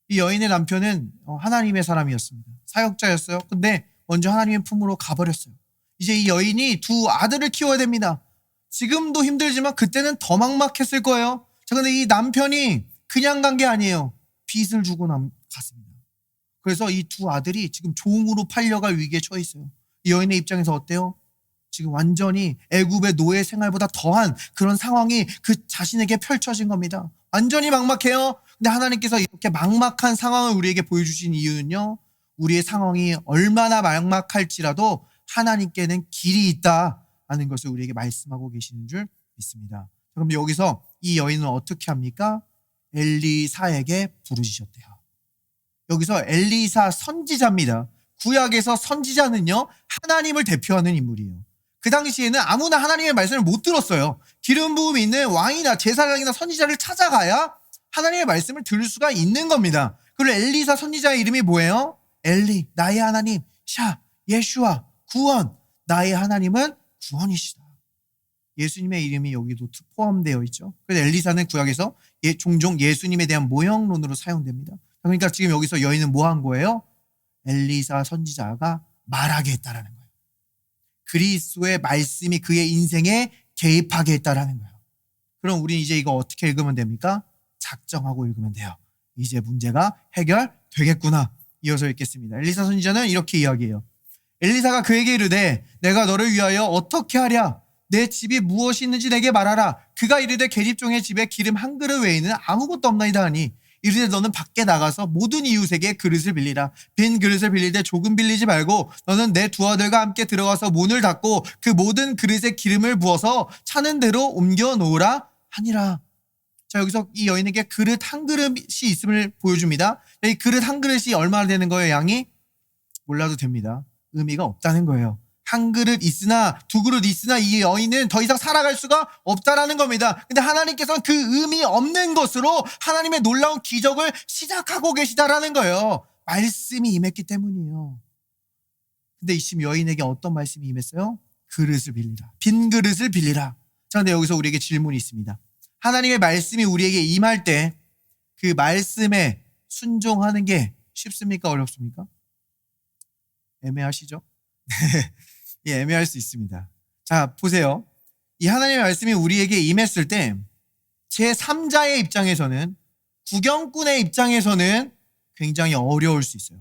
Speaker 2: 이 여인의 남편은 하나님의 사람이었습니다. 사역자였어요. 근데 먼저 하나님의 품으로 가버렸어요. 이제 이 여인이 두 아들을 키워야 됩니다. 지금도 힘들지만 그때는 더 막막했을 거예요. 자, 근데 이 남편이 그냥 간 게 아니에요. 빚을 주고 갔습니다. 그래서 이 두 아들이 지금 종으로 팔려갈 위기에 처해 있어요. 이 여인의 입장에서 어때요? 지금 완전히 애굽의 노예 생활보다 더한 그런 상황이 그 자신에게 펼쳐진 겁니다. 완전히 막막해요. 근데 하나님께서 이렇게 막막한 상황을 우리에게 보여주신 이유는요. 우리의 상황이 얼마나 막막할지라도 하나님께는 길이 있다라는 것을 우리에게 말씀하고 계시는 줄 믿습니다. 그럼 여기서 이 여인은 어떻게 합니까? 엘리사에게 부르짖었대요. 여기서 엘리사 선지자입니다. 구약에서 선지자는요 하나님을 대표하는 인물이에요. 그 당시에는 아무나 하나님의 말씀을 못 들었어요. 기름 부음이 있는 왕이나 제사장이나 선지자를 찾아가야 하나님의 말씀을 들을 수가 있는 겁니다. 그리고 엘리사 선지자의 이름이 뭐예요? 엘리, 나의 하나님, 샤, 예슈아, 구원. 나의 하나님은 구원이시다. 예수님의 이름이 여기도 포함되어 있죠. 그래서 엘리사는 구약에서 종종 예수님에 대한 모형론으로 사용됩니다. 그러니까 지금 여기서 여인은 뭐 한 거예요? 엘리사 선지자가 말하게 했다라는 거예요. 그리스도의 말씀이 그의 인생에 개입하게 했다라는 거예요. 그럼 우리는 이제 이거 어떻게 읽으면 됩니까? 작정하고 읽으면 돼요. 이제 문제가 해결되겠구나. 이어서 읽겠습니다. 엘리사 선지자는 이렇게 이야기해요. 엘리사가 그에게 이르되 내가 너를 위하여 어떻게 하랴? 내 집이 무엇이 있는지 내게 말하라. 그가 이르되 계집종의 집에 기름 한 그릇 외에는 아무것도 없나이다 하니 이르되 너는 밖에 나가서 모든 이웃에게 그릇을 빌리라. 빈 그릇을 빌릴 때 조금 빌리지 말고 너는 내 두 아들과 함께 들어가서 문을 닫고 그 모든 그릇에 기름을 부어서 차는 대로 옮겨 놓으라 하니라. 자, 여기서 이 여인에게 그릇 한 그릇이 있음을 보여줍니다. 이 그릇 한 그릇이 얼마나 되는 거예요? 양이? 몰라도 됩니다. 의미가 없다는 거예요. 한 그릇 있으나 두 그릇 있으나 이 여인은 더 이상 살아갈 수가 없다라는 겁니다. 근데 하나님께서는 그 의미 없는 것으로 하나님의 놀라운 기적을 시작하고 계시다라는 거예요. 말씀이 임했기 때문이에요. 근데 지금 여인에게 어떤 말씀이 임했어요? 그릇을 빌리라. 빈 그릇을 빌리라. 자, 근데 여기서 우리에게 질문이 있습니다. 하나님의 말씀이 우리에게 임할 때 그 말씀에 순종하는 게 쉽습니까? 어렵습니까? 애매하시죠? 예, 애매할 수 있습니다. 자, 보세요. 이 하나님의 말씀이 우리에게 임했을 때 제3자의 입장에서는, 구경꾼의 입장에서는 굉장히 어려울 수 있어요.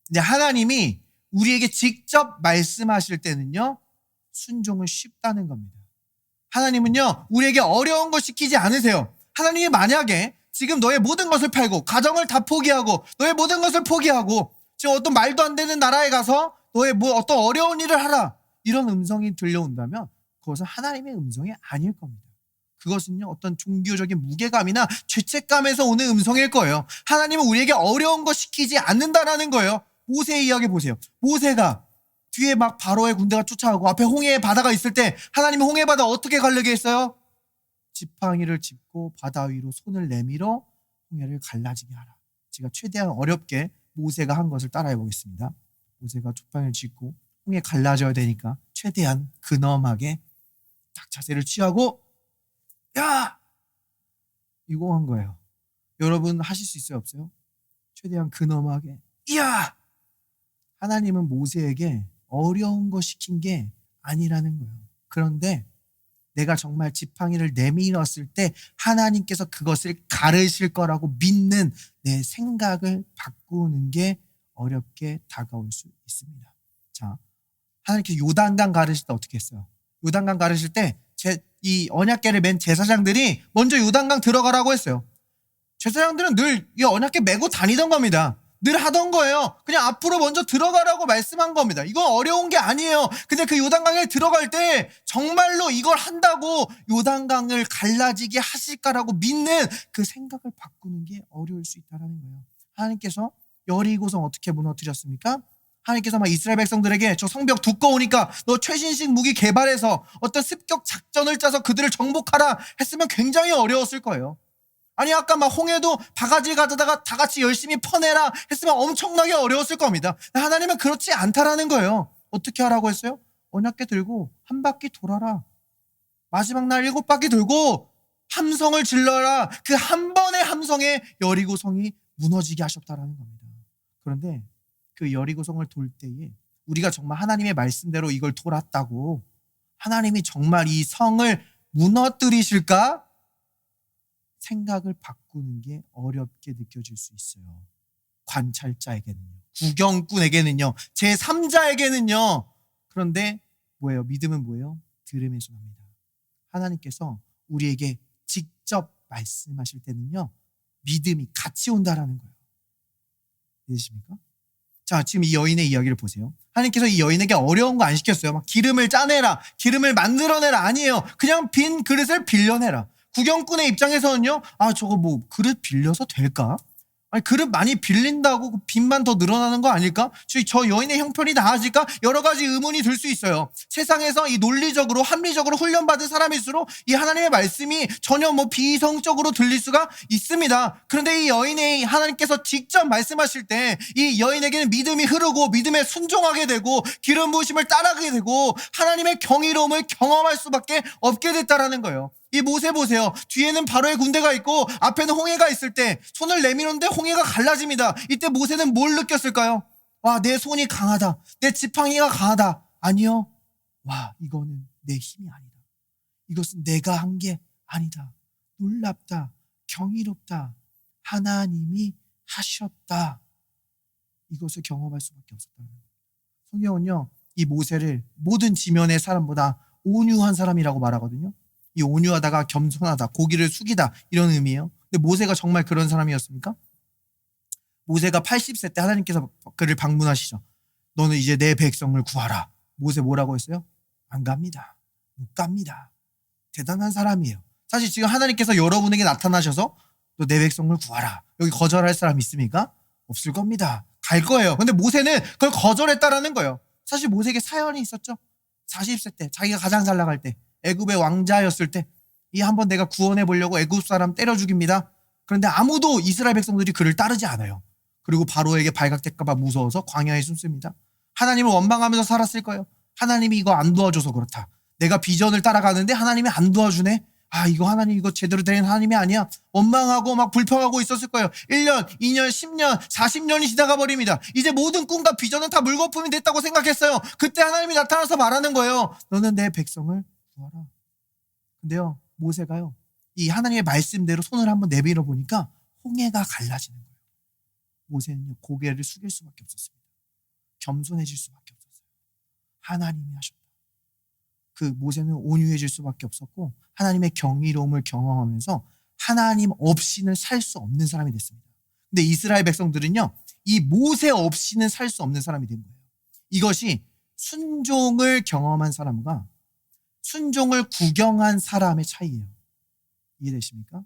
Speaker 2: 근데 하나님이 우리에게 직접 말씀하실 때는요, 순종은 쉽다는 겁니다. 하나님은요, 우리에게 어려운 거 시키지 않으세요. 하나님이 만약에 지금 너의 모든 것을 팔고 가정을 다 포기하고 너의 모든 것을 포기하고 지금 어떤 말도 안 되는 나라에 가서 너의 어떤 어려운 일을 하라, 이런 음성이 들려온다면 그것은 하나님의 음성이 아닐 겁니다. 그것은요, 어떤 종교적인 무게감이나 죄책감에서 오는 음성일 거예요. 하나님은 우리에게 어려운 거 시키지 않는다라는 거예요. 모세의 이야기 보세요. 모세가 뒤에 막 바로의 군대가 쫓아가고 앞에 홍해의 바다가 있을 때 하나님은 홍해 바다 어떻게 가르게 했어요? 지팡이를 짚고 바다 위로 손을 내밀어 홍해를 갈라지게 하라. 제가 최대한 어렵게 모세가 한 것을 따라해 보겠습니다. 모세가 지팡이를 짚고 홍해 갈라져야 되니까 최대한 근엄하게 딱 자세를 취하고 야! 이거 한 거예요. 여러분 하실 수 있어요, 없어요? 최대한 근엄하게 야! 하나님은 모세에게 어려운 거 시킨 게 아니라는 거예요. 그런데 내가 정말 지팡이를 내밀었을 때 하나님께서 그것을 가르실 거라고 믿는 내 생각을 바꾸는 게 어렵게 다가올 수 있습니다. 자, 하나님께서 요단강 가르실 때 어떻게 했어요? 요단강 가르실 때 이 언약궤를 맨 제사장들이 먼저 요단강 들어가라고 했어요. 제사장들은 늘 이 언약궤 메고 다니던 겁니다. 늘 하던 거예요. 그냥 앞으로 먼저 들어가라고 말씀한 겁니다. 이건 어려운 게 아니에요. 근데 그 요단강에 들어갈 때 정말로 이걸 한다고 요단강을 갈라지게 하실까라고 믿는 그 생각을 바꾸는 게 어려울 수 있다는 거예요. 하나님께서 여리고성 어떻게 무너뜨렸습니까? 하나님께서 막 이스라엘 백성들에게 저 성벽 두꺼우니까 너 최신식 무기 개발해서 어떤 습격 작전을 짜서 그들을 정복하라 했으면 굉장히 어려웠을 거예요. 아니 아까 막 홍해도 바가지 가져다가 다 같이 열심히 퍼내라 했으면 엄청나게 어려웠을 겁니다. 하나님은 그렇지 않다라는 거예요. 어떻게 하라고 했어요? 언약궤 들고 한 바퀴 돌아라. 마지막 날 7바퀴 돌고 함성을 질러라. 그 한 번의 함성에 여리고성이 무너지게 하셨다라는 겁니다. 그런데 그 여리고성을 돌 때에 우리가 정말 하나님의 말씀대로 이걸 돌았다고 하나님이 정말 이 성을 무너뜨리실까? 생각을 바꾸는 게 어렵게 느껴질 수 있어요. 관찰자에게는요. 구경꾼에게는요. 제3자에게는요. 그런데 뭐예요? 믿음은 뭐예요? 들음에서 납니다. 하나님께서 우리에게 직접 말씀하실 때는요. 믿음이 같이 온다라는 거예요. 이해되십니까? 자, 지금 이 여인의 이야기를 보세요. 하나님께서 이 여인에게 어려운 거 안 시켰어요. 막 기름을 짜내라, 기름을 만들어내라 아니에요. 그냥 빈 그릇을 빌려내라. 구경꾼의 입장에서는요, 아, 저거 뭐 그릇 빌려서 될까? 아니, 그릇 많이 빌린다고 그 빚만 더 늘어나는 거 아닐까? 저 여인의 형편이 나아질까? 여러 가지 의문이 들 수 있어요. 세상에서 이 논리적으로, 합리적으로 훈련받은 사람일수록 이 하나님의 말씀이 전혀 뭐 비이성적으로 들릴 수가 있습니다. 그런데 이 여인의 하나님께서 직접 말씀하실 때 이 여인에게는 믿음이 흐르고 믿음에 순종하게 되고 기름 부으심을 따라가게 되고 하나님의 경이로움을 경험할 수밖에 없게 됐다라는 거예요. 이 모세 보세요. 뒤에는 바로의 군대가 있고 앞에는 홍해가 있을 때 손을 내밀었는데 홍해가 갈라집니다. 이때 모세는 뭘 느꼈을까요? 와, 내 손이 강하다. 내 지팡이가 강하다. 아니요. 와, 이거는 내 힘이 아니다. 이것은 내가 한 게 아니다. 놀랍다. 경이롭다. 하나님이 하셨다. 이것을 경험할 수밖에 없었다는 거예요. 성경은요, 이 모세를 모든 지면의 사람보다 온유한 사람이라고 말하거든요. 이 온유하다가 겸손하다, 고기를 숙이다 이런 의미예요. 근데 모세가 정말 그런 사람이었습니까? 모세가 80세 때 하나님께서 그를 방문하시죠. 너는 이제 내 백성을 구하라. 모세 뭐라고 했어요? 안 갑니다. 못 갑니다. 대단한 사람이에요. 사실 지금 하나님께서 여러분에게 나타나셔서 너 내 백성을 구하라. 여기 거절할 사람 있습니까? 없을 겁니다. 갈 거예요. 근데 모세는 그걸 거절했다라는 거예요. 사실 모세에게 사연이 있었죠. 40세 때 자기가 가장 잘 나갈 때 애굽의 왕자였을 때 이 한번 내가 구원해 보려고 애굽 사람 때려 죽입니다. 그런데 아무도 이스라엘 백성들이 그를 따르지 않아요. 그리고 바로에게 발각될까 봐 무서워서 광야에 숨습니다. 하나님을 원망하면서 살았을 거예요. 하나님이 이거 안 도와줘서 그렇다. 내가 비전을 따라가는데 하나님이 안 도와주네. 아, 이거 하나님 이거 제대로 된 하나님이 아니야. 원망하고 막 불평하고 있었을 거예요. 1년, 2년, 10년, 40년이 지나가 버립니다. 이제 모든 꿈과 비전은 다 물거품이 됐다고 생각했어요. 그때 하나님이 나타나서 말하는 거예요. 너는 내 백성을 구하라. 근데요, 모세가요, 이 하나님의 말씀대로 손을 한번 내밀어 보니까 홍해가 갈라지는 거예요. 모세는요, 고개를 숙일 수밖에 없었습니다. 겸손해질 수밖에 없었어요. 하나님이 하셨다. 그 모세는 온유해질 수밖에 없었고 하나님의 경이로움을 경험하면서 하나님 없이는 살 수 없는 사람이 됐습니다. 근데 이스라엘 백성들은요, 이 모세 없이는 살 수 없는 사람이 된 거예요. 이것이 순종을 경험한 사람과 순종을 구경한 사람의 차이예요. 이해되십니까?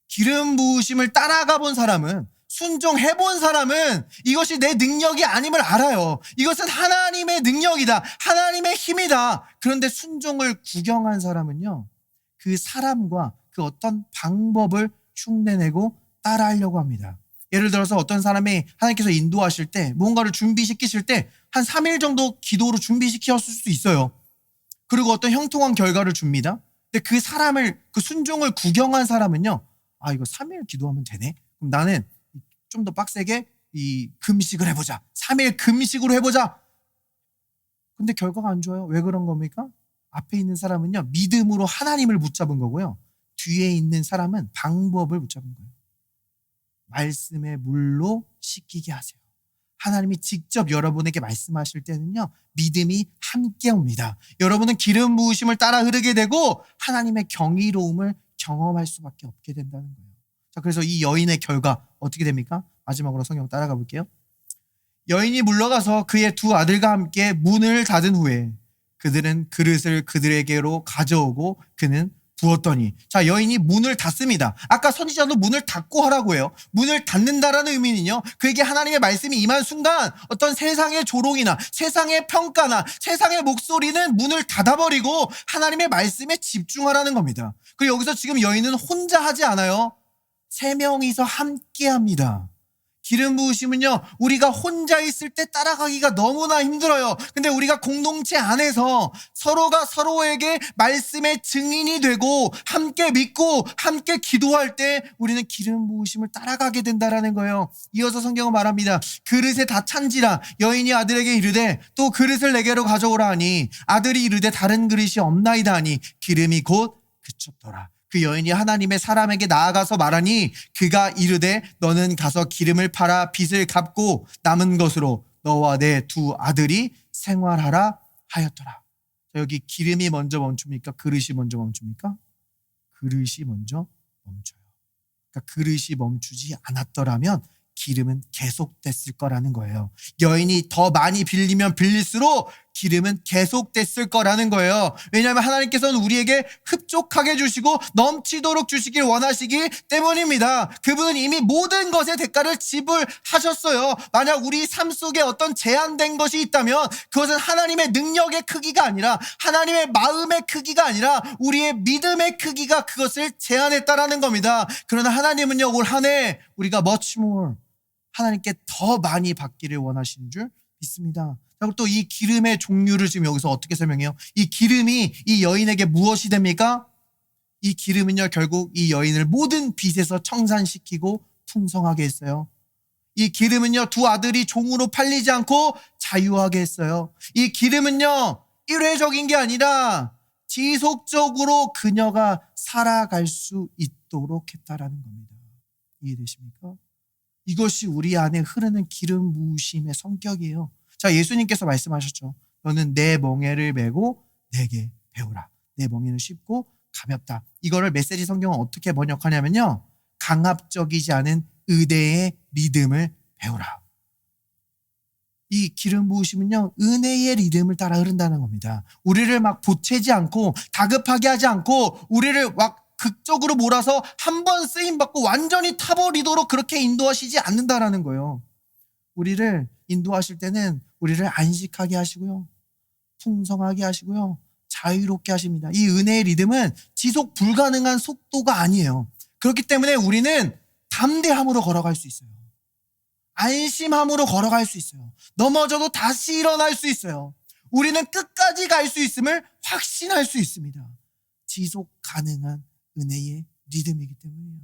Speaker 2: 기름 부으심을 따라가 본 사람은, 순종해 본 사람은 이것이 내 능력이 아님을 알아요. 이것은 하나님의 능력이다. 하나님의 힘이다. 그런데 순종을 구경한 사람은요, 그 사람과 그 어떤 방법을 흉내내고 따라하려고 합니다. 예를 들어서 어떤 사람이 하나님께서 인도하실 때, 무언가를 준비시키실 때 한 3일 정도 기도로 준비시켰을 수도 있어요. 그리고 어떤 형통한 결과를 줍니다. 근데 그 사람을, 그 순종을 구경한 사람은요, 아, 이거 3일 기도하면 되네? 그럼 나는 좀 더 빡세게 이 금식을 해보자. 3일 금식으로 해보자. 근데 결과가 안 좋아요. 왜 그런 겁니까? 앞에 있는 사람은요, 믿음으로 하나님을 붙잡은 거고요. 뒤에 있는 사람은 방법을 붙잡은 거예요. 말씀의 물로 씻기게 하세요. 하나님이 직접 여러분에게 말씀하실 때는요, 믿음이 함께 옵니다. 여러분은 기름 부으심을 따라 흐르게 되고 하나님의 경이로움을 경험할 수밖에 없게 된다는 거예요. 자, 그래서 이 여인의 결과 어떻게 됩니까? 마지막으로 성경 따라가 볼게요. 여인이 물러가서 그의 두 아들과 함께 문을 닫은 후에 그들은 그릇을 그들에게로 가져오고 그는 부었더니, 자, 여인이 문을 닫습니다. 아까 선지자도 문을 닫고 하라고 해요. 문을 닫는다라는 의미는요, 그에게 하나님의 말씀이 임한 순간 어떤 세상의 조롱이나 세상의 평가나 세상의 목소리는 문을 닫아버리고 하나님의 말씀에 집중하라는 겁니다. 그리고 여기서 지금 여인은 혼자 하지 않아요. 세 명이서 함께 합니다. 기름 부으심은요, 우리가 혼자 있을 때 따라가기가 너무나 힘들어요. 근데 우리가 공동체 안에서 서로가 서로에게 말씀의 증인이 되고 함께 믿고 함께 기도할 때 우리는 기름 부으심을 따라가게 된다라는 거예요. 이어서 성경은 말합니다. 그릇에 다 찬지라 여인이 아들에게 이르되 또 그릇을 내게로 가져오라 하니 아들이 이르되 다른 그릇이 없나이다 하니 기름이 곧 그쳤더라. 그 여인이 하나님의 사람에게 나아가서 말하니 그가 이르되 너는 가서 기름을 팔아 빚을 갚고 남은 것으로 너와 내 두 아들이 생활하라 하였더라. 여기 기름이 먼저 멈춥니까? 그릇이 먼저 멈춥니까? 그릇이 먼저 멈춰요. 그러니까 그릇이 멈추지 않았더라면 기름은 계속됐을 거라는 거예요. 여인이 더 많이 빌리면 빌릴수록 기름은 계속됐을 거라는 거예요. 왜냐하면 하나님께서는 우리에게 흡족하게 주시고 넘치도록 주시길 원하시기 때문입니다. 그분은 이미 모든 것의 대가를 지불하셨어요. 만약 우리 삶 속에 어떤 제한된 것이 있다면 그것은 하나님의 능력의 크기가 아니라 하나님의 마음의 크기가 아니라 우리의 믿음의 크기가 그것을 제한했다라는 겁니다. 그러나 하나님은요, 올 한 해 우리가 much more 하나님께 더 많이 받기를 원하시는 줄 믿습니다. 그리고 또 이 기름의 종류를 지금 여기서 어떻게 설명해요? 이 기름이 이 여인에게 무엇이 됩니까? 이 기름은요, 결국 이 여인을 모든 빚에서 청산시키고 풍성하게 했어요. 이 기름은요, 두 아들이 종으로 팔리지 않고 자유하게 했어요. 이 기름은요, 일회적인 게 아니라 지속적으로 그녀가 살아갈 수 있도록 했다라는 겁니다. 이해되십니까? 이것이 우리 안에 흐르는 기름 부으심의 성격이에요. 자, 예수님께서 말씀하셨죠. 너는 내 멍에를 메고 내게 배우라. 내 멍에는 쉽고 가볍다. 이거를 메시지 성경은 어떻게 번역하냐면요, 강압적이지 않은 의대의 리듬을 배우라. 이 기름 부으심은요, 은혜의 리듬을 따라 흐른다는 겁니다. 우리를 막 보채지 않고 다급하게 하지 않고 우리를 막 극적으로 몰아서 한 번 쓰임받고 완전히 타버리도록 그렇게 인도하시지 않는다라는 거예요. 우리를 인도하실 때는 우리를 안식하게 하시고요, 풍성하게 하시고요, 자유롭게 하십니다. 이 은혜의 리듬은 지속 불가능한 속도가 아니에요. 그렇기 때문에 우리는 담대함으로 걸어갈 수 있어요. 안심함으로 걸어갈 수 있어요. 넘어져도 다시 일어날 수 있어요. 우리는 끝까지 갈 수 있음을 확신할 수 있습니다. 지속 가능한 은혜의 리듬이기 때문이에요.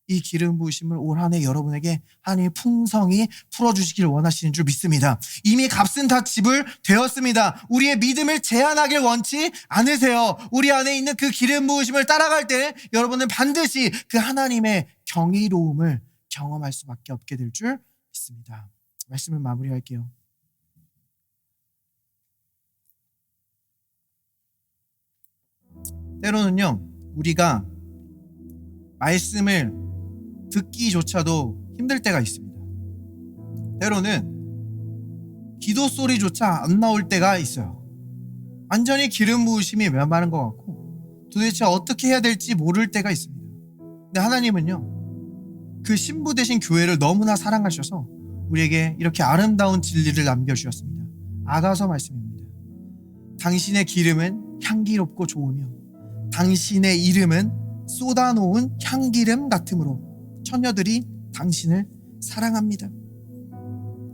Speaker 2: 이 기름 부으심을 올 한 해 여러분에게 하나님의 풍성히 풀어주시길 원하시는 줄 믿습니다. 이미 값은 다 지불되었습니다. 우리의 믿음을 제한하길 원치 않으세요. 우리 안에 있는 그 기름 부으심을 따라갈 때 여러분은 반드시 그 하나님의 경이로움을 경험할 수밖에 없게 될 줄 믿습니다. 말씀을 마무리할게요. 때로는요, 우리가 말씀을 듣기조차도 힘들 때가 있습니다. 때로는 기도 소리조차 안 나올 때가 있어요. 완전히 기름 부으심이 메마른 것 같고 도대체 어떻게 해야 될지 모를 때가 있습니다. 근데 하나님은요, 그 신부 되신 교회를 너무나 사랑하셔서 우리에게 이렇게 아름다운 진리를 남겨주셨습니다. 아가서 말씀입니다. 당신의 기름은 향기롭고 좋으며 당신의 이름은 쏟아놓은 향기름 같으므로 처녀들이 당신을 사랑합니다.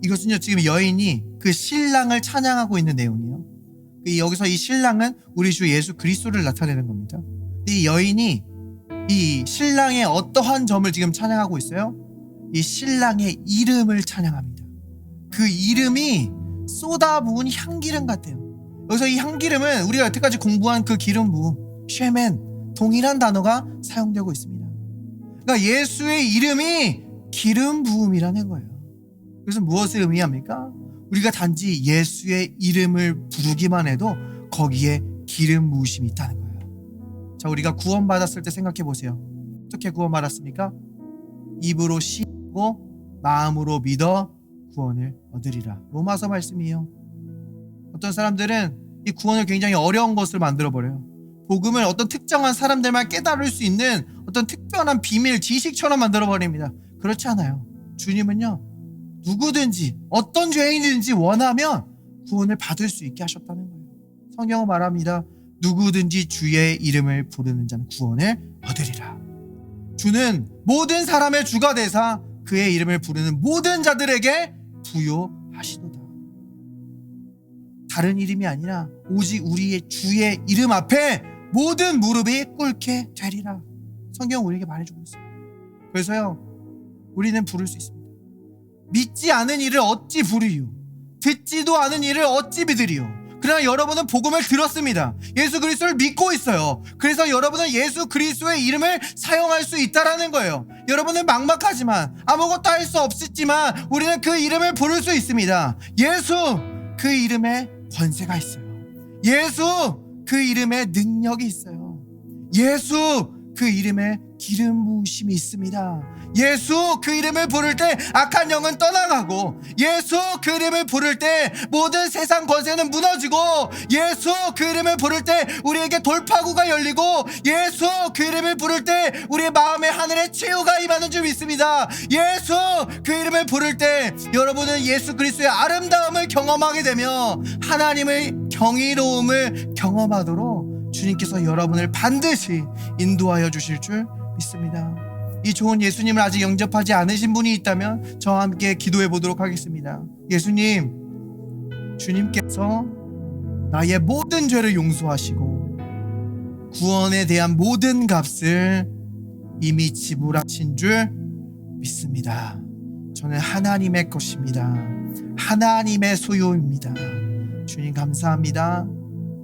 Speaker 2: 이것은요, 지금 여인이 그 신랑을 찬양하고 있는 내용이에요. 여기서 이 신랑은 우리 주 예수 그리스도를 나타내는 겁니다. 이 여인이 이 신랑의 어떠한 점을 지금 찬양하고 있어요? 이 신랑의 이름을 찬양합니다. 그 이름이 쏟아부은 향기름 같아요. 여기서 이 향기름은 우리가 여태까지 공부한 그 기름 부음, 쉐멘, 동일한 단어가 사용되고 있습니다. 그러니까 예수의 이름이 기름 부음이라는 거예요. 그래서 무엇을 의미합니까? 우리가 단지 예수의 이름을 부르기만 해도 거기에 기름 부으심이 있다는 거예요. 자, 우리가 구원받았을 때 생각해 보세요. 어떻게 구원받았습니까? 입으로 씹고 마음으로 믿어 구원을 얻으리라. 로마서 말씀이에요. 어떤 사람들은 이 구원을 굉장히 어려운 것을 만들어버려요. 복음을 어떤 특정한 사람들만 깨달을 수 있는 어떤 특별한 비밀, 지식처럼 만들어버립니다. 그렇지 않아요. 주님은요, 누구든지 어떤 죄인이든지 원하면 구원을 받을 수 있게 하셨다는 거예요. 성경은 말합니다. 누구든지 주의 이름을 부르는 자는 구원을 얻으리라. 주는 모든 사람의 주가 되사 그의 이름을 부르는 모든 자들에게 부요하시도다. 다른 이름이 아니라 오직 우리의 주의 이름 앞에 모든 무릎이 꿇게 되리라. 성경은 우리에게 말해주고 있어요. 그래서요, 우리는 부를 수 있습니다. 믿지 않은 이를 어찌 부르리요? 듣지도 않은 이를 어찌 믿으리요? 그러나 여러분은 복음을 들었습니다. 예수 그리스도를 믿고 있어요. 그래서 여러분은 예수 그리스도의 이름을 사용할 수 있다라는 거예요. 여러분은 막막하지만 아무것도 할 수 없었지만 우리는 그 이름을 부를 수 있습니다. 예수, 그 이름에 권세가 있어요. 예수, 그 이름에 능력이 있어요. 예수, 그 이름에 기름 부으심이 있습니다. 예수, 그 이름을 부를 때 악한 영은 떠나가고, 예수, 그 이름을 부를 때 모든 세상 권세는 무너지고, 예수, 그 이름을 부를 때 우리에게 돌파구가 열리고, 예수, 그 이름을 부를 때 우리의 마음에 하늘의 치유가 임하는 줄 믿습니다. 예수, 그 이름을 부를 때 여러분은 예수 그리스도의 아름다움을 경험하게 되며 하나님의 경이로움을 경험하도록 주님께서 여러분을 반드시 인도하여 주실 줄 믿습니다. 이 좋은 예수님을 아직 영접하지 않으신 분이 있다면 저와 함께 기도해 보도록 하겠습니다. 예수님, 주님께서 나의 모든 죄를 용서하시고 구원에 대한 모든 값을 이미 지불하신 줄 믿습니다. 저는 하나님의 것입니다. 하나님의 소유입니다. 주님 감사합니다.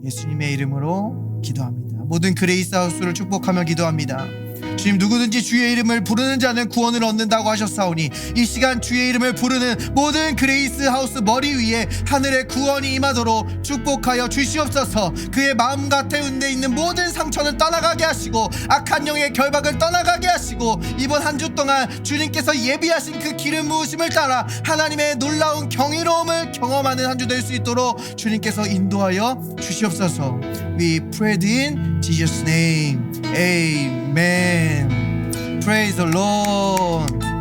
Speaker 2: 예수님의 이름으로 기도합니다. 모든 그레이스 하우스를 축복하며 기도합니다. 주님, 누구든지 주의 이름을 부르는 자는 구원을 얻는다고 하셨사오니 이 시간 주의 이름을 부르는 모든 그레이스 하우스 머리 위에 하늘의 구원이 임하도록 축복하여 주시옵소서. 그의 마음 가운데 있는 모든 상처는 떠나가게 하시고 악한 영의 결박을 떠나가게 하시고 이번 한 주 동안 주님께서 예비하신 그 기름 부으심을 따라 하나님의 놀라운 경이로움을 경험하는 한 주 될 수 있도록 주님께서 인도하여 주시옵소서. We prayed in Jesus' name. Amen. Praise the Lord.